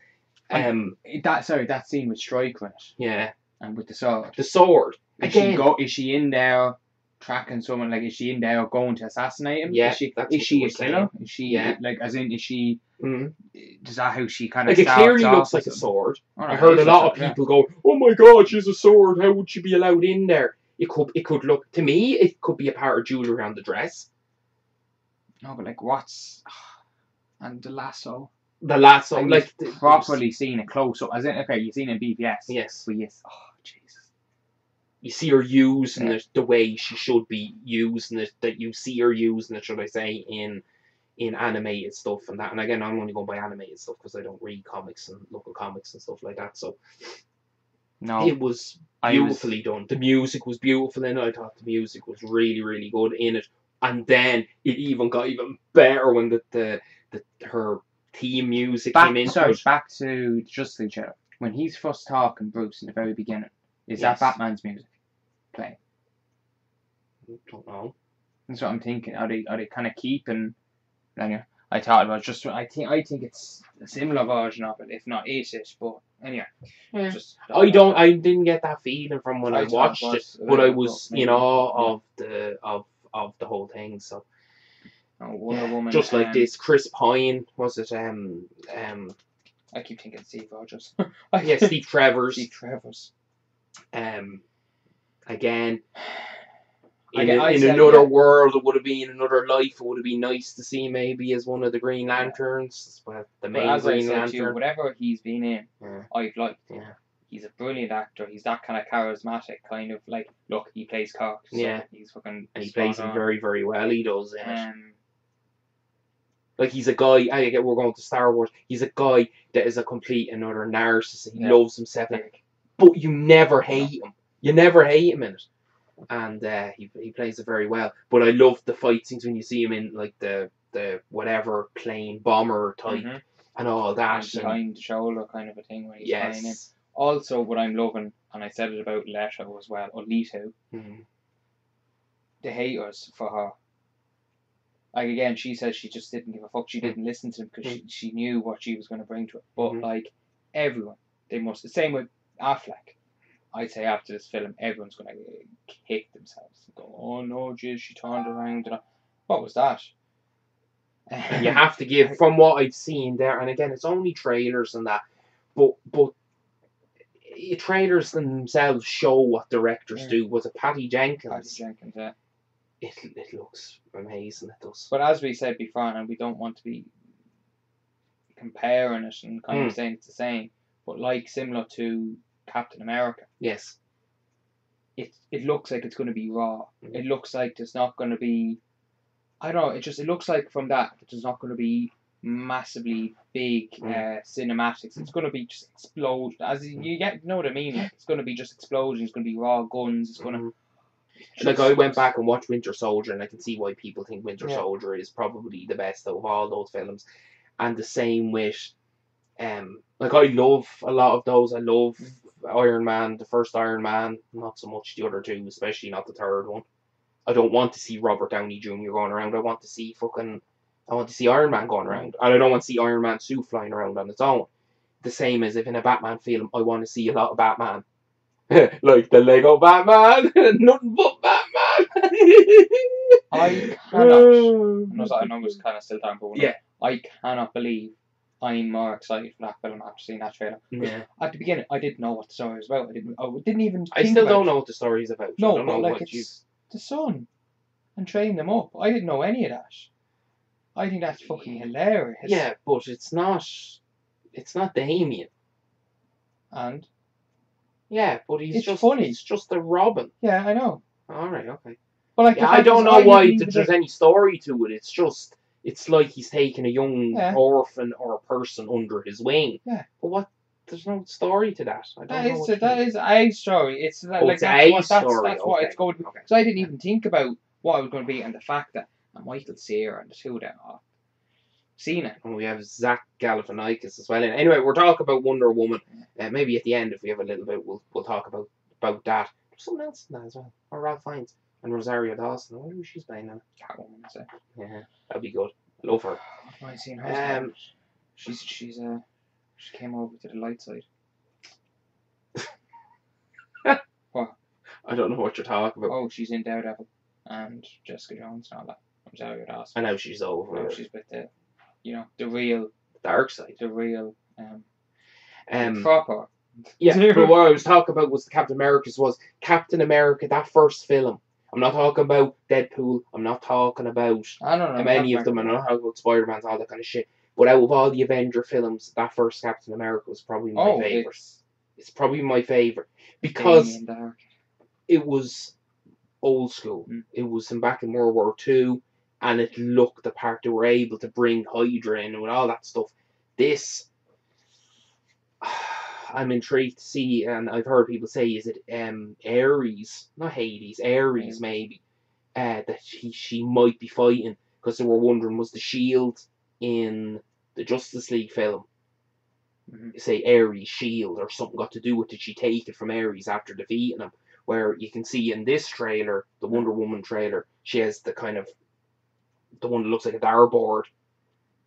that scene with Stryker in it, Yeah, and with the sword. the sword. Is she in there tracking someone? Like, is she in there going to assassinate him? Yeah, Is she that's a what we're killer? Is she Yeah. like, as in, is she? Mhm. Is that how she kind of Like, it starts clearly off looks or like a something? sword. Oh, I no, heard it a is lot of yeah. people go, "Oh my God, she's a sword! How would she be allowed in there?" It could look, to me, it could be a part of jewellery around the dress. No, but like, what's and the lasso? The lasso, And like you've properly seen it close up. As in, okay, you've seen it in BVS. Yes, But yes, oh Jesus. you see her using it the way she should be using it. That you see her using it, should I say, in animated stuff and that. And again, I'm only going by animated stuff because I don't read comics and local comics and stuff like that. So No, it was beautifully done. The music was beautiful in it. I thought the music was really, really good in it. And then it even got even better when her theme music came in. back to Justice League Shadow. When he's first talking Bruce in the very beginning, is Yes. that Batman's music playing? Don't know. That's what I'm thinking. Are they kind of keeping? Anyway, I thought about just. I think it's a similar version of it, if not it. But anyway, Yeah. just I didn't get that feeling from when I thought watched it it, was but I very was good, in maybe. awe of the whole thing. So Wonder Woman. just like this, Chris Pine, was it? I keep thinking Steve Rogers. Yeah, Steve Trevor's. Steve Trevor's. Again, I in said, another yeah. world, it would have been another life. It would have been nice to see maybe as one of the Green Lanterns, but the But main as I Green said to you, Lantern. whatever he's been in, Yeah. I've liked. Yeah. He's a brilliant actor. He's that kind of charismatic, kind of like, look, he plays Cork. So Yeah. he's fucking. And he spot plays him on. very, very well. He does in it. Um, Like, he's a guy, we're going to Star Wars, he's a guy that is a complete another narcissist. He Yeah. loves himself, but you never hate him. You never hate him in it. And he plays it very well. But I love the fight scenes when you see him in, like, the whatever plane bomber type mhm. and all that. And behind the shoulder kind of a thing when he's flying in. Yes. Also, what I'm loving, and I said it about Leto as well, or Leto, Mhm. the haters for her. Like, again, she says she just didn't give a fuck. She didn't listen to him because she knew what she was going to bring to it. But, like, everyone, they must. The same with Affleck. I'd say after this film, everyone's going to kick themselves. Go, oh no, jeez, she turned around. What was that? And you have to give, from what I've seen there, and again, it's only trailers and that, but trailers themselves show what directors do. Was it Patty Jenkins? Patty Jenkins, yeah. It looks amazing. It does. But as we said before, and we don't want to be comparing it and kind of saying it's the same, but like similar to Captain America, Yes. it looks like it's going to be raw. It looks like there's not going to be. I don't know. It looks like from that there's not going to be massively big cinematics. It's going to be just explosion. As you know what I mean. Like, it's going to be just explosions. It's going to be raw guns. It's going to. Like, I went back and watched Winter Soldier, and I can see why people think Winter Soldier is probably the best out of all those films. And the same with, like, I love a lot of those. I love Iron Man, the first Iron Man, not so much the other two, especially not the third one. I don't want to see Robert Downey Jr. going around. I want to see Iron Man going around. And I don't want to see Iron Man suit flying around on its own. The same as if in a Batman film, I want to see a lot of Batman. Like the Lego Batman, nothing but Batman. I cannot. I know it's kind of still down, but yeah, I cannot believe I'm more excited for that film after seeing that trailer. Yeah. At the beginning, I didn't know what the story was about. I didn't even. I still don't know what the story is about. No, I don't but know like what it's the son and training them up. I didn't know any of that. I think that's fucking hilarious. Yeah, but it's not Damien. And yeah, but it's just funny. It's just a Robin. Yeah, I know. All right, okay. But like, I don't know why there's any story to it. It's just It's like he's taking a young Yeah. orphan or a person under his wing. Yeah. But what? There's no story to that. I don't know what That is a story. It's like it's that's a what story. that's what it's Okay. going to be. Okay. So I didn't even think about what it was going to be, and the fact that Michael Cera and the two of them are seen it. And we have Zach Galifianakis as well. And anyway, we're talking about Wonder Woman. Maybe at the end, if we have a little bit, we'll talk about that. There's something else in that as well. Or Ralph Fiennes and Rosario Dawson. I wonder who she's playing now. Catwoman, so. Yeah, that'd be good. I love her. I've not seen her. She came over to the light side. What? I don't know what you're talking about. Oh, she's in Daredevil and Jessica Jones and all that. Rosario Dawson. I know she's over. Now she's with the real dark side. The real proper. Yeah, but what I was talking about was the Captain America's was Captain America, that first film. I'm not talking about Deadpool. I'm not talking about any of them. I'm not talking about Spider-Man's, all that kind of shit. But out of all the Avenger films, that first Captain America was probably my favourite. It's probably my favourite. Because it was old school. It was back in World War II, and it looked the part. They were able to bring Hydra in and all that stuff. This, I'm intrigued to see, and I've heard people say, is it Ares, not Hades, Ares maybe, that she might be fighting, because they were wondering, was the shield in the Justice League film, say Ares' shield or something got to do with it? Did she take it from Ares after defeating him? Where you can see in this trailer, the Wonder Woman trailer, she has the kind of, the one that looks like a dartboard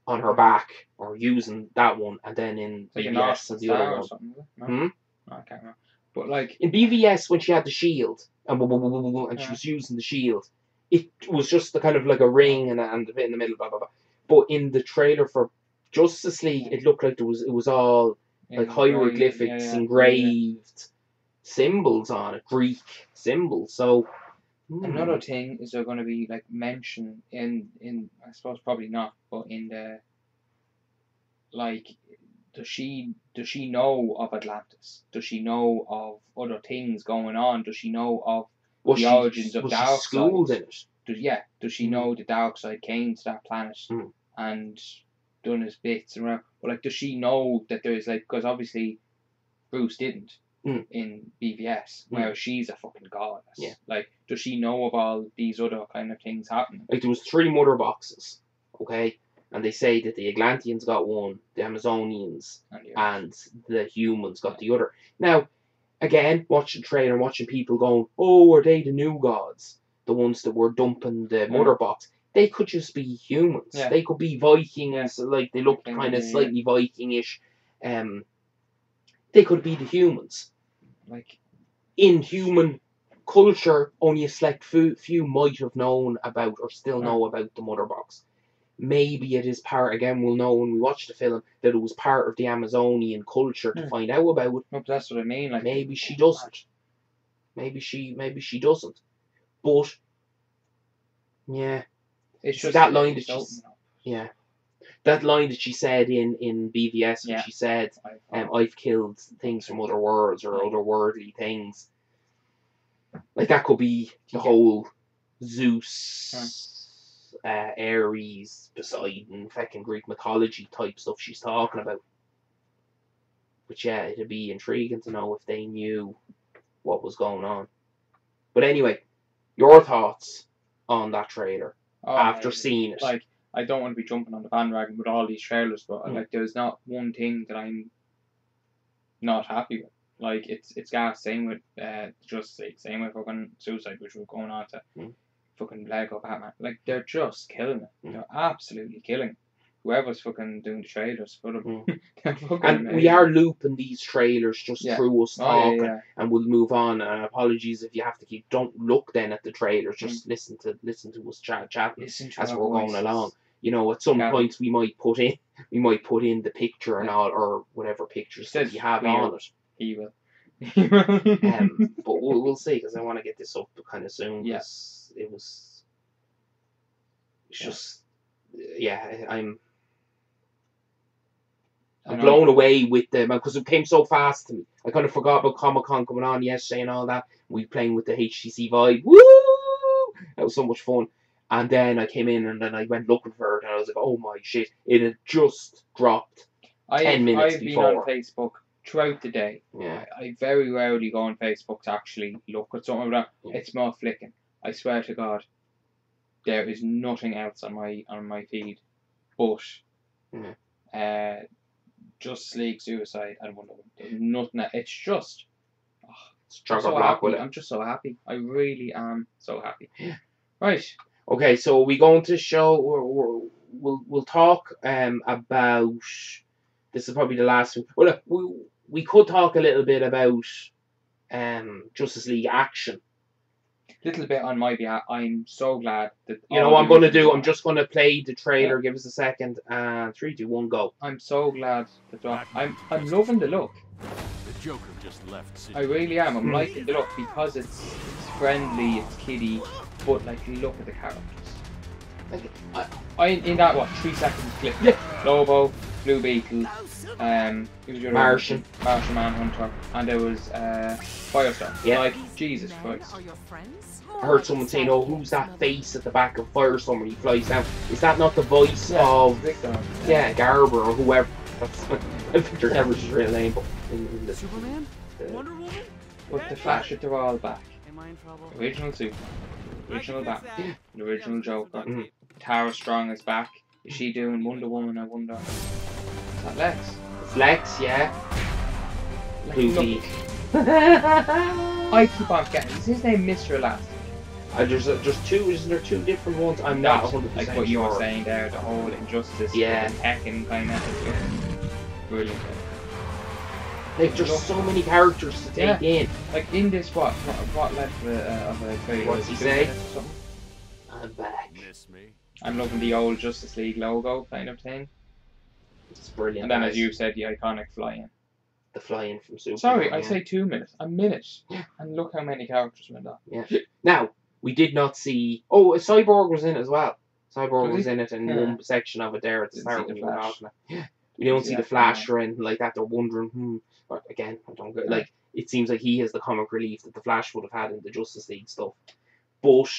on her back, or using that one, and then in like BVS and the other one. No, I can't remember. But like in BVS, when she had the shield and she was using the shield, it was just the kind of like a ring and a bit in the middle, blah blah blah. But in the trailer for Justice League, it looked like it was all like hieroglyphics, engraved symbols on it, Greek symbols. So another thing is they're going to be like mentioned in I suppose probably not, but in the like, does she know of Atlantis? Does she know of other things going on? Does she know of the origins of Darkseid? Does she know the Darkseid came to that planet and done his bits around? But like, does she know that there's like, because obviously Bruce didn't in BVS, whereas she's a fucking goddess. Yeah. Like, does she know of all these other kind of things happening? Like, there was 3 mother boxes, okay? And they say that the Atlanteans got one, the Amazonians and the humans got the other. Now, again, watching the trailer, watching people going, oh, are they the new gods? The ones that were dumping the mother box. They could just be humans. Yeah. They could be Vikings, like they looked kind of slightly Viking-ish. They could be the humans. Like, in human culture, only a select few might have known about or still know about the mother box. Maybe it is part, again, we'll know when we watch the film, that it was part of the Amazonian culture to find out about it. No, but that's what I mean. Like, maybe she doesn't. Maybe she doesn't. But, yeah. It's just that line that that line that she said in BVS, when she said, I've killed things from other worlds or otherworldly things. Like, that could be the whole Zeus, Ares, Poseidon, fucking Greek mythology type stuff she's talking about. But yeah, it'd be intriguing to know if they knew what was going on. But anyway, your thoughts on that trailer after seeing it? Like, I don't want to be jumping on the bandwagon with all these trailers, but like, there's not one thing that I'm not happy with. Like, it's gas. Same with Justice League. Same with fucking Suicide, which we're going on to. Fucking Lego Batman. Like, they're just killing it. They're absolutely killing it. Whoever's fucking doing the trailers for them. And we are looping these trailers just through us talking, and we'll move on. And apologies if you have to don't look then at the trailers. Just listen to us chatting as we're going along. You know, at some points we might put in the picture and all, or whatever pictures that you have on it. He will. But we'll see, because I want to get this up kind of soon. Yes, it's just I'm blown away with them, because it came so fast to me. I kind of forgot about Comic-Con coming on yesterday and all that. We playing with the HTC Vive. Woo! That was so much fun. And then I came in and then I went looking for it and I was like, oh my shit, it had just dropped 10 minutes I've before. been on Facebook throughout the day. Yeah. I very rarely go on Facebook to actually look at something like that. It's more flicking. I swear to God, there is nothing else on my feed but Justice League Suicide and Wonder Woman. There's nothing. It's just. I'm so happy. I'm just so happy. I really am so happy. Right. Okay, so we going to show. We'll talk about. This is probably the last. Well, we could talk a little bit about Justice League Action. Little bit on my behalf. I'm so glad that. You know what I'm going to do? I'm just going to play the trailer. Give us a second. 3, 2, 1, go. I'm so glad that I'm loving the look. The Joker just left. I really am. I'm liking the look because it's friendly, it's kiddie, but like look at the characters. Like I in that 3 seconds clip. Yeah. Lobo, Blue Beetle, Martian Manhunter, and there was Firestorm. Yeah. Like Jesus Christ. I heard someone saying, "Oh, who's that face at the back of Firestorm when he flies down? Is that not the voice of Victor? Yeah, Garber or whoever?" That's Victor Garber's his real name, but in the Superman? Wonder Woman? But the Flash, they're all back. Am I in trouble? Original Superman, original Batman, the original Joker. Mm-hmm. Tara Strong is back. Is she doing Wonder Woman? I wonder. Is that Lex? It's Lex, yeah. Blue Look, I keep on forgetting. Is his name Mr. Elastic? There's two. Isn't there 2 different ones? I'm not 100% like what you were saying there. The whole Injustice, yeah, Tekken kind of. Brilliant. Like there's so many characters to take in. Like in this, what left of a trailer? What's he say? I'm back. Miss me? I'm loving the old Justice League logo kind of thing. It's brilliant. And then, as you said, the iconic fly-in. The fly-in from Superman. Sorry, I say 2 minutes. A minute. And look how many characters were in that. Yeah. Now we did not see. Oh, Cyborg was in it as well. Cyborg was in it in one section of it there at the start when you were talking. We don't see the Flash or anything like that. They're wondering, But again, I don't get like. It seems like he has the comic relief that the Flash would have had in the Justice League stuff. But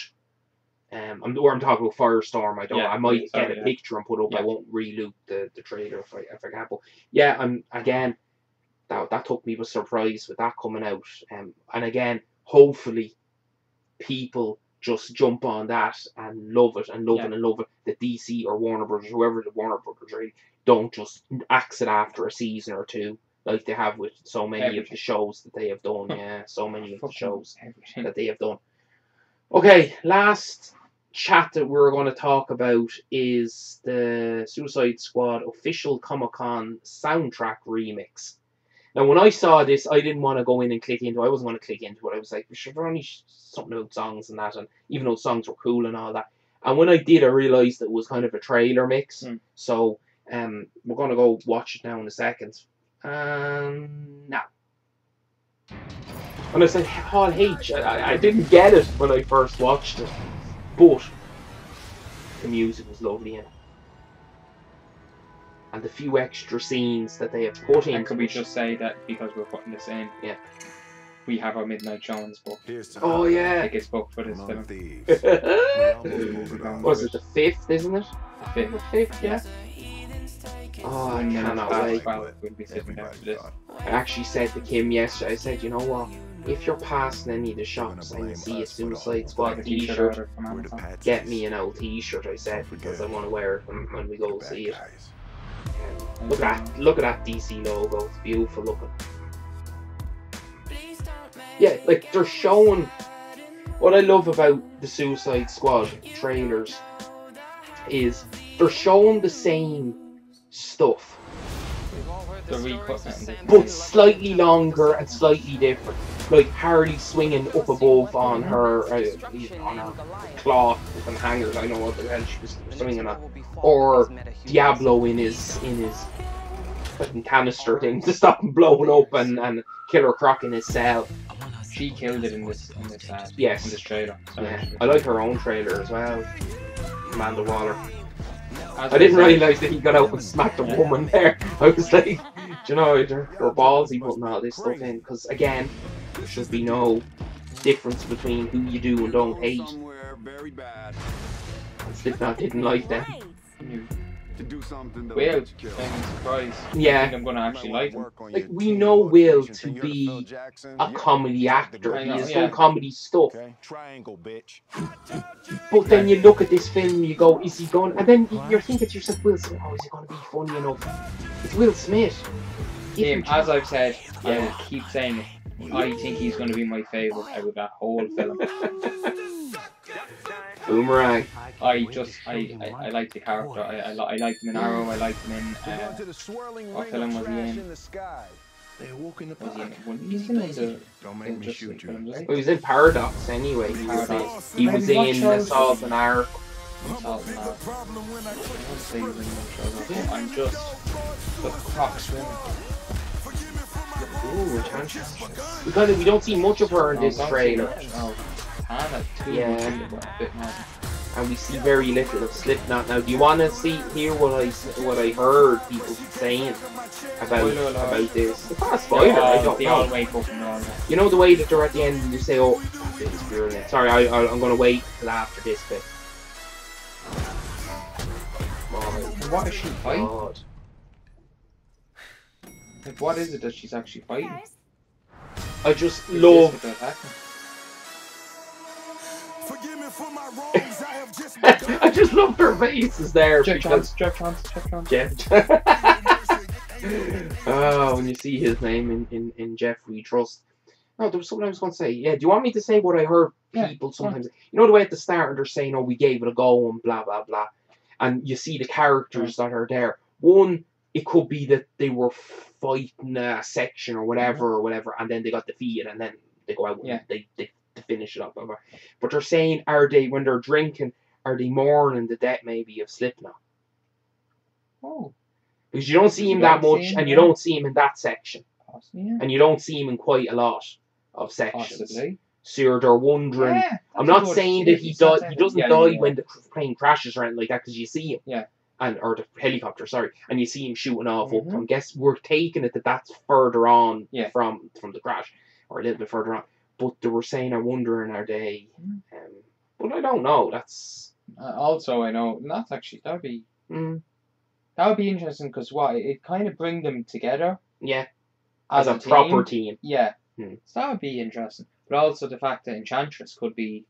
I'm talking about Firestorm. I might get a picture and put up. I won't reloop the trailer if I can. But yeah, again, that took me by surprise with that coming out. And again, hopefully, people just jump on that and love it and love it and love it. The DC or Warner Brothers, whoever the Warner Brothers really, don't just axe it after a season or 2 like they have with so many of the shows that they have done. Yeah, so many of the shows that they have done. Okay, last chat that we're going to talk about is the Suicide Squad official Comic-Con soundtrack remix. Now, when I saw this, I didn't want to go in and click into it. I wasn't going to click into it. I was like, there's only something about songs and that, and even though songs were cool and all that. And when I did, I realised it was kind of a trailer mix. So, we're going to go watch it now in a second. Now. And I said, Hall H, I didn't get it when I first watched it. But the music was lovely in it. And the few extra scenes that they have put in. And could we just say that because we're putting this in, we have our midnight showings booked. Oh yeah, tickets booked for this film. Was it the 5th, isn't it? The 5th, yeah. Oh, I cannot wait. We'll be sitting there for this. I actually said to Kim yesterday, I said, you know what? If you're passing any of the shops and you see a Suicide Squad t-shirt, get me an old t-shirt, I said, because I want to wear it when we go see it. Look at that DC logo, it's beautiful looking. Yeah, like they're showing. What I love about the Suicide Squad trailers is they're showing the same stuff, but slightly longer and slightly different. Like Harley swinging up above on her cloth and hangers. I know what the hell she was swinging on, or Diablo in his fucking canister thing to stop him blowing up, and Killer Croc in his cell. She killed it in this yes, in this trailer. Yeah. I like her own trailer as well, Amanda Waller. I didn't realise that he got out and smacked a woman there. I was like, do you know, they're ballsy putting all this stuff in, because again, there should be no difference between who you do and don't hate. Slipknot didn't like them. To do something Will, I'm surprised. Yeah. I think I'm gonna actually like him. Like, we know Will to be a comedy actor. I He know, has yeah. done comedy stuff. Triangle, bitch. But then you look at this film, you go, is he going? And then you're thinking to yourself, Will Smith, oh, is he going to be funny enough? It's Will Smith. Him, as I've said, I will keep saying it. I think he's going to be my favourite out of that whole film. Boomerang. I like the character. I liked him in Arrow. I liked him in what film was he in? He's in the Don't make me shoot you. films, right? Well, he was in Paradox anyway. Paradox. He was in Assault and Arc. I'm just the Crocs women. Ooh, Enchantress. We don't see much of her in this trailer. No, Hannah too. Yeah. Much, a bit more. And we see very little of Slipknot. Now, do you want to hear what I heard people saying about this? It's not a spoiler. I don't know. Wake up and all that. You know the way that they're at the end and you say, "Oh, this is brilliant." Sorry, I'm going to wait till after this bit. What is she fighting? God. Like, what is it that she's actually fighting? I just love. I just loved her faces there. Jeff Chance. Oh, when you see his name in Jeff We Trust. No, there was something I was going to say. Yeah, do you want me to say what I heard people sometimes? You know the way at the start they're saying, "Oh, we gave it a go" and blah blah blah, and you see the characters that are there. One, it could be that they were fighting a section or whatever, and then they got defeated, and then they go out and they finish it up. But they're saying, are they, when they're drinking, are they mourning the death maybe of Slipknot? Oh. Because you don't see him that much, and you don't see him in that section. Possibly, yeah. And you don't see him in quite a lot of sections. Possibly. So they're wondering. Yeah, I'm not saying that he doesn't die when the plane crashes or anything like that, because you see him. Yeah. Or the helicopter, sorry, and you see him shooting off up. I guess we're taking it that that's further on from the crash, or a little bit further on. But they were saying, I'm wondering, are they? But I don't know. That's also, I know that's actually that would be interesting, because it kind of bring them together. Yeah. As a proper team. Yeah. So that would be interesting. But also the fact that Enchantress could be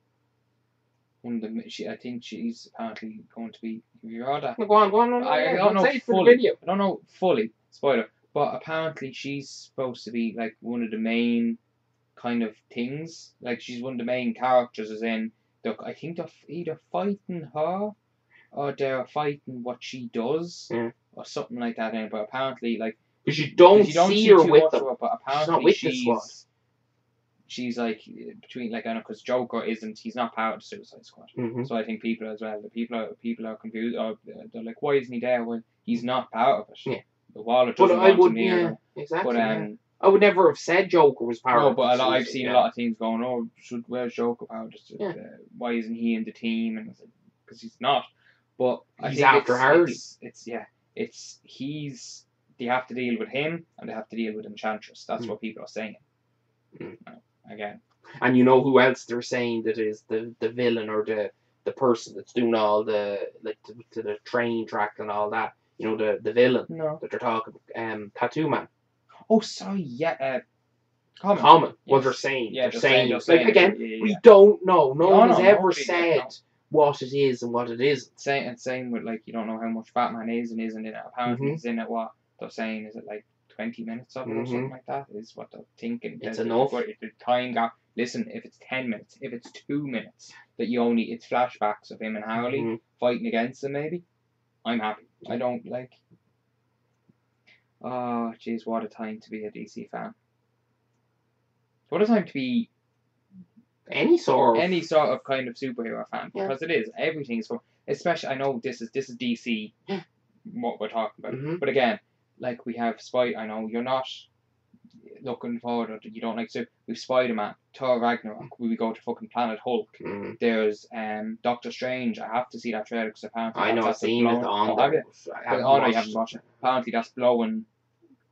one of the. I think she's apparently going to be. You heard that? Go on. I don't know fully. I don't know fully. Spoiler. But apparently she's supposed to be like one of the main kind of things. Like she's one of the main characters, as in, I think they're either fighting her or they're fighting what she does or something like that. But apparently, like, because you don't see her with them. But apparently she's like between, like, I know, because Joker he's not part of the Suicide Squad. So I think people as well, people are confused, or they're like, why isn't he there? Well, he's not part of it. Yeah. The Waller doesn't want him here. Exactly. But I would never have said Joker was part of it. No, but I've seen a lot of teams going, "Oh, where's Joker part? Why isn't he in the team?" And because he's not. But he's after Harley. They have to deal with him, and they have to deal with Enchantress. That's what people are saying. Again. And you know who else they're saying that is the villain, or the person that's doing all the, like, to the train track and all that. You know, the villain that they're talking about, Tattoo Man. Oh, sorry, yeah. Common. What they're saying. Yeah, they're saying. Like, again, we don't know. No one has ever said what it is and what it isn't. Same with, like, you don't know how much Batman is and isn't in it. Apparently he's in it, what they're saying, is it like 20 minutes of it or something like that? Is what they're thinking. It's enough. If the time gap, listen, if it's 10 minutes, if it's 2 minutes, that it's flashbacks of him and Harley fighting against them, maybe, I'm happy. I don't, like... Oh, jeez, what a time to be a DC fan. What a time to be any sort of kind of superhero fan, because it is. Everything is for, especially, I know this is DC, what we're talking about. But again, like, we have I know you're not looking forward, or you don't like we've Spider-Man, Thor Ragnarok, we go to fucking Planet Hulk. There's Doctor Strange. I have to see that trailer, because apparently I've seen it on there. You haven't watched it. Apparently that's blowing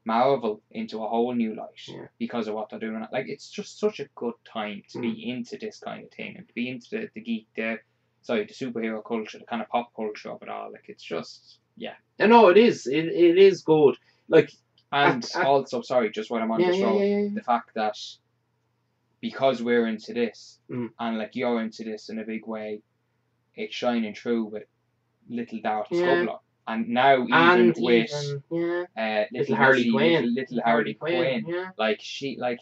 Marvel into a whole new light because of what they're doing. Like, it's just such a good time to be into this kind of thing, and to be into the geek, the sorry, the superhero culture, the kind of pop culture of it all. Like, it's just, yeah. I know it is. It is good. Like, and also, sorry, just when I'm on this road, the fact that because we're into this, and like you're into this in a big way, it's shining through with little Darth Scubbler. And now even with little Harley Quinn, like she like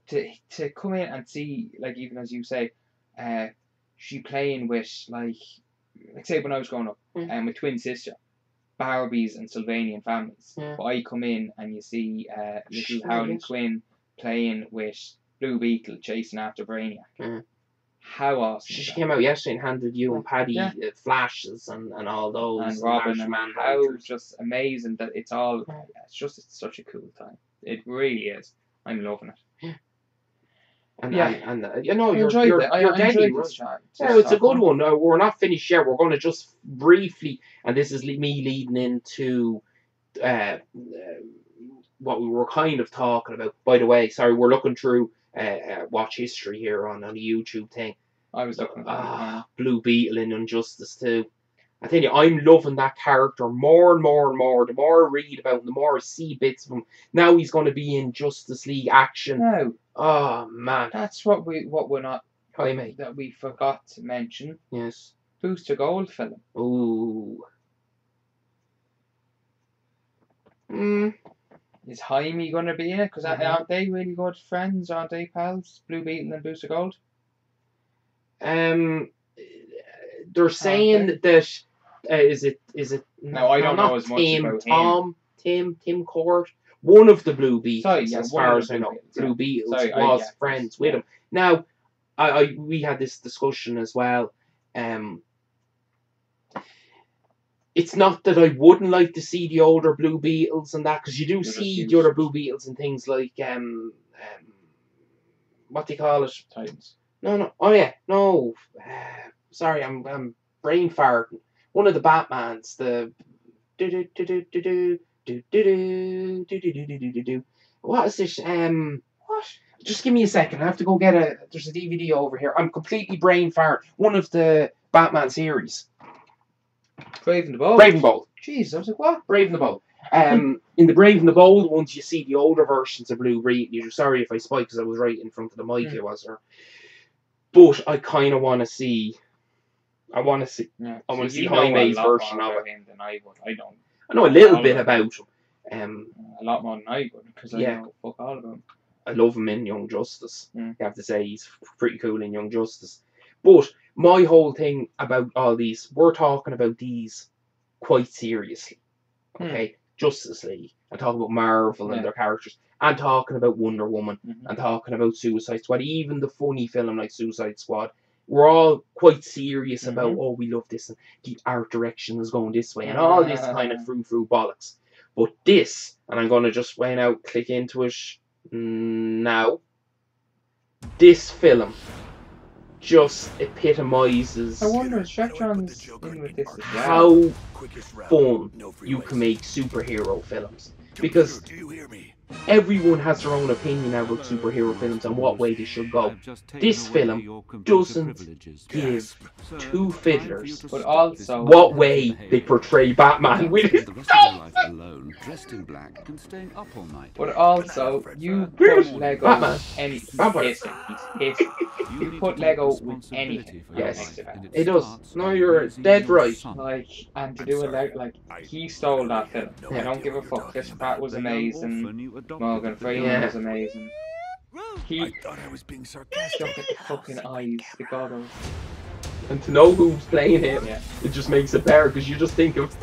to come in and see, like, even as you say, she playing with like say when I was growing up, with twin sister, Barbies and Sylvanian families. But I come in and you see little Harley Quinn playing with Blue Beetle chasing after Brainiac. How awesome! She came out yesterday and handed you and Paddy flashes and all those and Robin and how just amazing that it's all. It's such a cool time. It really is. I'm loving it. And you know you're deadly right. Yeah, it's a good one. No, we're not finished yet. We're going to just briefly, and this is me leading into what we were kind of talking about. By the way, sorry, we're looking through watch history here on a YouTube thing. I was looking at Blue Beetle in Injustice 2. I tell you, I'm loving that character more and more and more. The more I read about him, the more I see bits of him. Now he's going to be in Justice League Action. No. Oh man, that's what we're not. Hi mate. That we forgot to mention. Yes. Booster Gold film. Ooh. Is Jaime going to be in it? Because aren't they really good friends? Aren't they pals? Blue Beetle and Booster Gold. They're saying that is it? No, I don't know as much about him. Tim Court, one of the Blue Beetles, as far as I know, Blue Beetles was friends with him. Now, we had this discussion as well. It's not that I wouldn't like to see the older Blue Beetles and that, because you do see the other Blue Beetles and things like what do you call it? Titans. No. Oh yeah, no. Sorry, I'm brain farting. One of the Batmans, the what is this? What? Just give me a second. I have to go get there's a DVD over here. I'm completely brain fart. One of the Batman series. Brave and the Bold. Brave and the Bold. Jeez, I was like, what? Brave and the Bold. In the Brave and the Bold ones, you see the older versions of Blue Beetle. Sorry if I spiked because I was right in front of the mic. It was her. But I kind of want to see. I want to see. Yeah. I want to see Jaime's version of it. Him than I would. I don't. I know a little bit about him. A lot more than I would, because I know fuck all about him. I love him in Young Justice. You have to say he's pretty cool in Young Justice. But my whole thing about all these, we're talking about these quite seriously. Okay? Justice League. And talking about Marvel and their characters. And talking about Wonder Woman. And talking about Suicide Squad. Even the funny film like Suicide Squad. We're all quite serious about, oh, we love this, and the art direction is going this way, and all this kind of frou bollocks. But this, and I'm going to just right now click into it now, this film just epitomises I wonder if Stretchon's in with this as well. How fun you can make superhero films. Because everyone has their own opinion about superhero films and what way they should go. This film doesn't give two fiddlers but also what way they portray Batman with his stuff. But also, you put Lego with anything. He's you put Lego with anything. Yes, it does. No, you're dead right. Like, and to do it like he stole that film. I don't give a fuck. Chris Pratt was amazing. Morgan Freeman was amazing. I thought I was being sarcastic. Look at the fucking eyes, the goggles. And to know who's playing it, it just makes it better, because you just think of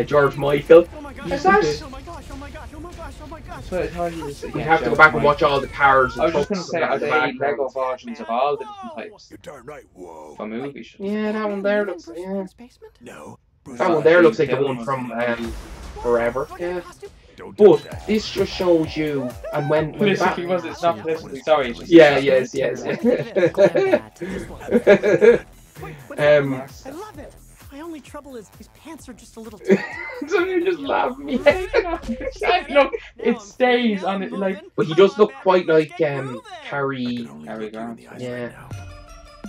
George Michael. Oh my gosh, Is that? oh my gosh, oh my gosh, oh my gosh, oh my gosh. So it's hard to say. You have to go back and watch all the cars and I was just trucks going to say, are and they the Lego versions of all the different types? You're darn right. Whoa. For movies. Yeah, that one there looks. No. That one there looks like the one from Forever. Yeah. But this just shows you, and when politically was it's not politically. Sorry. It's just yes. I love it. My only trouble is his pants are just a little tight. So you just laugh me. Look, it stays on it like. But he does look quite like Carrie Grant. Yeah.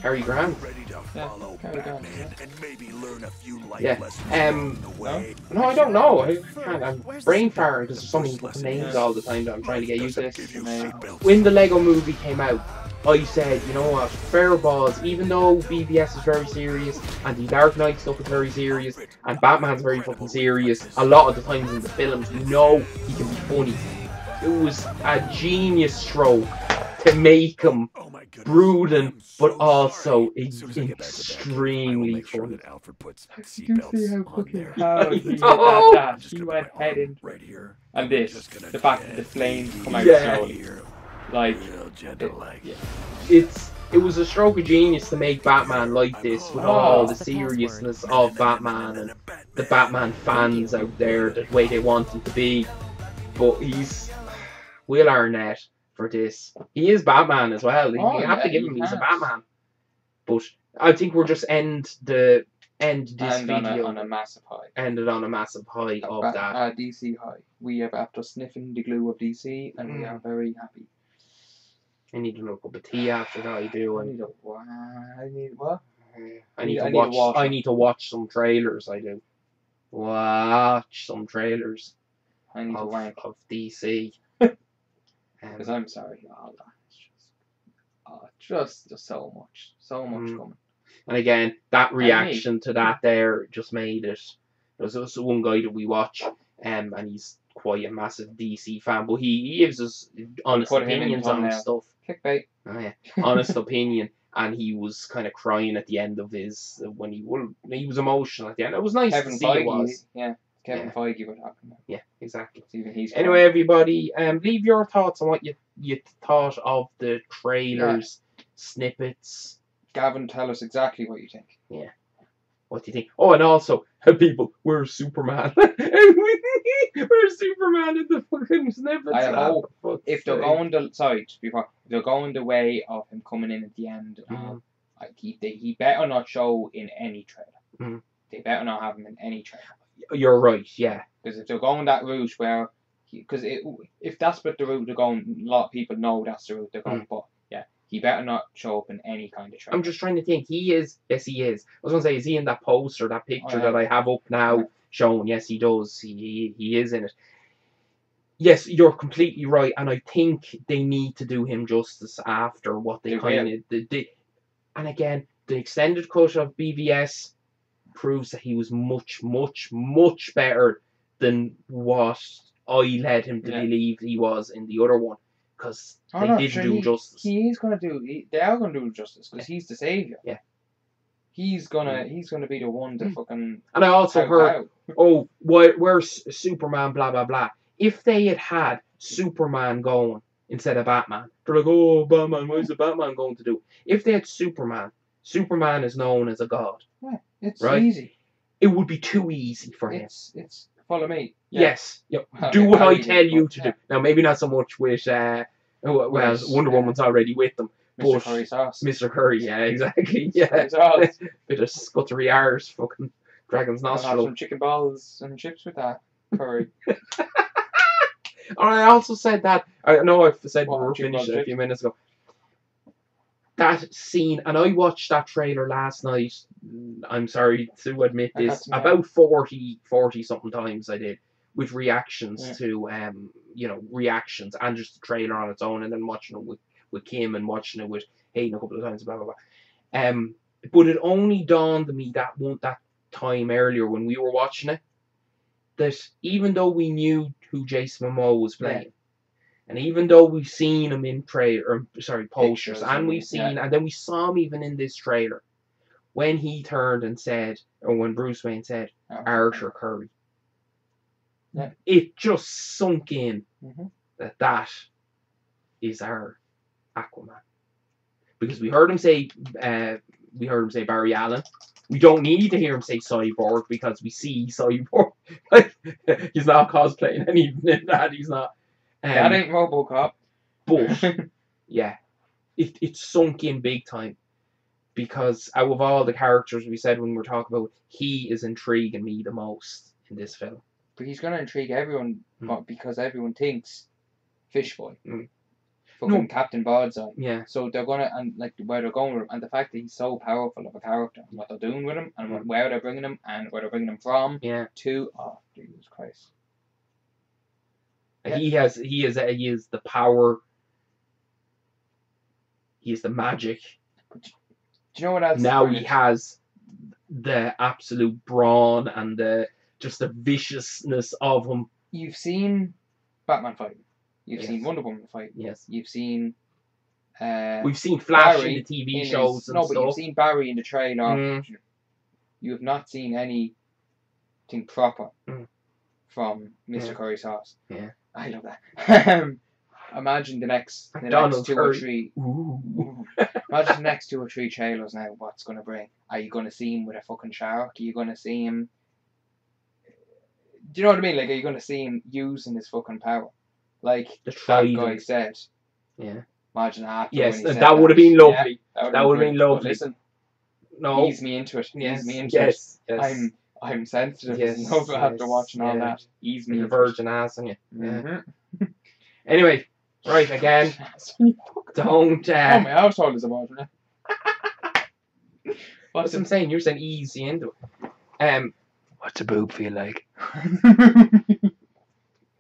Cary Grant. Ready to Yeah, follow Cary Grant, Batman and maybe learn a few life Yeah. lessons along the way. No, I don't know. I'm Where's the brain seatbelt? farting because there's so many fucking names Yeah. all the time that I'm trying to get used to. Give you seatbelts. When the Lego movie came out, I said, you know what, fair balls, even though BVS is very serious, and the Dark Knight stuff is very serious, and Batman's very fucking serious, a lot of the times in the films, we know he can be funny. It was a genius stroke to make him Oh my goodness. brooding, I'm but so also sorry. As soon as I get back to the back, I will extremely make sure funny. that Alfred puts You see seatbelts how on fucking there. hard he did No! that. Just He gonna went put my head arm in. right here. And We're this, just gonna the fact that the flames come out Yeah. slowly. Here. Like, Real gentle like. It was a stroke of genius to make Batman like this, with all the What's the seriousness of Batman and the Batman fans out there, the way they want him to be. But Will Arnett for this. He is Batman as well. Oh, You have to yeah, give he him he's a has. Batman. But I think we'll just end this and video. on a massive high. Ended on a massive high of that. DC high. We have after sniffing the glue of DC, and we are very happy. I need to look up a tea after that. I do. I need what? I need I to need watch. water. I need to watch some trailers. I do. Watch some trailers I need to wank. of DC. Because I'm sorry, it's just so much coming. And again, that reaction to that there just made it. There's also one guy that we watch, and he's quite a massive DC fan, but he gives us honest Put him in opinions on thumbnail. stuff. Clickbait. Oh yeah, honest opinion, and he was kind of crying at the end of his when he was emotional at the end. It was nice Kevin to see. Feige, It was. Kevin Feige would happen. Yeah, exactly. Even he's Anyway, everybody, leave your thoughts on what you thought of the trailers, snippets. Gavin, tell us exactly what you think. Yeah. What do you think? Oh, and also, people, we're Superman. We're Superman in the fucking snippets. I hope if they're going the way of him coming in at the end, he better not show in any trailer. They better not have him in any trailer. You're right, yeah. Because if they're going that route where, if that's what the route they're going, a lot of people know that's the route they're going. But yeah, he better not show up in any kind of trailer. I'm just trying to think. He is. Yes, he is. I was going to say, is he in that poster, that picture that I have up now showing? Yes, he does. He is in it. Yes, you're completely right, and I think they need to do him justice after what they kind of did. And again, the extended cut of BVS proves that he was much, much, much better than what I led him to believe he was in the other one, because they didn't do justice. They are going to do justice because he's the savior. Yeah. He's gonna be the one to fucking. And I also heard, where's Superman? Blah blah blah. If they had Superman going instead of Batman, they're like, oh, Batman, what is the Batman going to do? If they had Superman is known as a god. Yeah, it's right? easy. It would be too easy for him. It's follow me. Yeah. Yes. Yep. Do what I tell you to do. Now, maybe not so much with Wonder Woman's already with them. Mr. Curry sauce. Mr. Curry, yeah, exactly. Yeah. Bit of scuttery R's, fucking dragon's nostril. I'll have some chicken balls and chips with that curry. And I also said that, I know I've said we were finished a few minutes ago. That scene, and I watched that trailer last night, I'm sorry to admit this, about 40 something times I did, with reactions to, reactions, and just the trailer on its own, and then watching it with Kim, and watching it with Hayden a couple of times, blah, blah, blah. But it only dawned on me that time earlier when we were watching it, that even though we knew who Jason Momoa was playing, and even though we've seen him in posters, Pictures, and we've seen, and then we saw him even in this trailer, when he turned and said, or when Bruce Wayne said, Arthur Curry, it just sunk in that is our Aquaman, because we heard him say Barry Allen. We don't need to hear him say Cyborg because we see Cyborg. He's not cosplaying anything in that. He's not. That ain't RoboCop. But yeah, it sunk in big time, because out of all the characters we said when we were talking about, he is intriguing me the most in this film. But he's going to intrigue everyone, because everyone thinks Fish Boy. fucking Captain Broadside. Yeah. So they're gonna, and like where they're going with him, and the fact that he's so powerful of a character, and what they're doing with him, and where they're bringing him, and where they're bringing him from. Yeah. To Jesus Christ. Yeah. He is the power. He is the magic. Do you know what else? Now he has the absolute brawn and the viciousness of him. You've seen Batman fight. You've Yes. seen Wonder Woman fight. Yes. You've seen. We've seen Flash Barry in the TV in shows his, and no, stuff. but you've seen Barry in the trailer. Mm. You have not seen anything proper from Mr. Yeah. Curry's house. Yeah. I love that. Imagine the next 2 or 3. Ooh. Imagine the next 2 or 3 trailers now. What's going to bring? Are you going to see him with a fucking shark? Are you going to see him? Do you know what I mean? Like, are you going to see him using his fucking power? Like The that trident. guy said. Yeah. Imagine after. Yes, when he said that would have been lovely. Yeah, that would have been great. But lovely. listen, No. ease me into it. Yes. Ease me into it. Yes. Yes. I'm sensitive Yes, enough after yes, watching all yeah. that. Ease me The into virgin ass on you. it. Yeah. Mm-hmm. Anyway, right again. Don't. Oh, my household is a virgin. That's what I'm saying. You're saying easy into it. What's a boob feel like?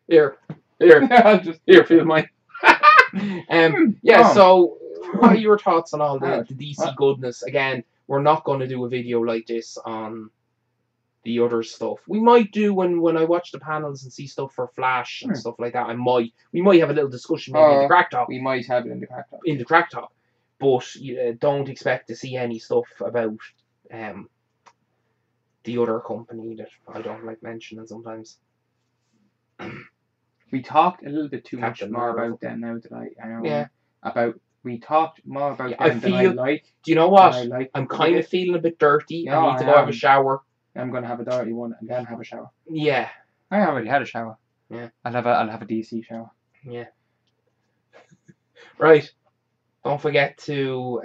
Here, feel mine. Yeah. So, what are your thoughts on all the DC goodness? Again, we're not going to do a video like this on the other stuff. We might do when I watch the panels and see stuff for Flash and stuff like that. We might have a little discussion maybe in the crack talk. We might have it in the crack talk. In the crack talk, but don't expect to see any stuff about the other company that I don't like mentioning sometimes. We talked a little bit too Captain much more Marvel. about them now that I know. Yeah. We talked more about Yeah, them than I like. Do you know what? I like I'm kind of feeling a bit dirty. Yeah, I need to I go have am. a shower. I'm gonna have a dirty one and then have a shower. Yeah. I already had a shower. Yeah. I'll have a DC shower. Yeah. Right. Don't forget to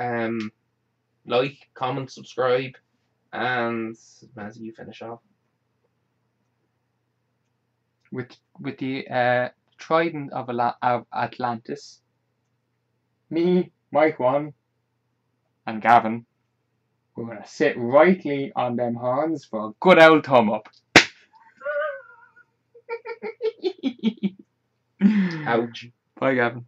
like, comment, subscribe, and Mazzi, you finish off. With the Trident of Atlantis, me, Mikwon, and Gavin, we're gonna sit rightly on them horns for a good old thumb up. Ouch. Bye, Gavin.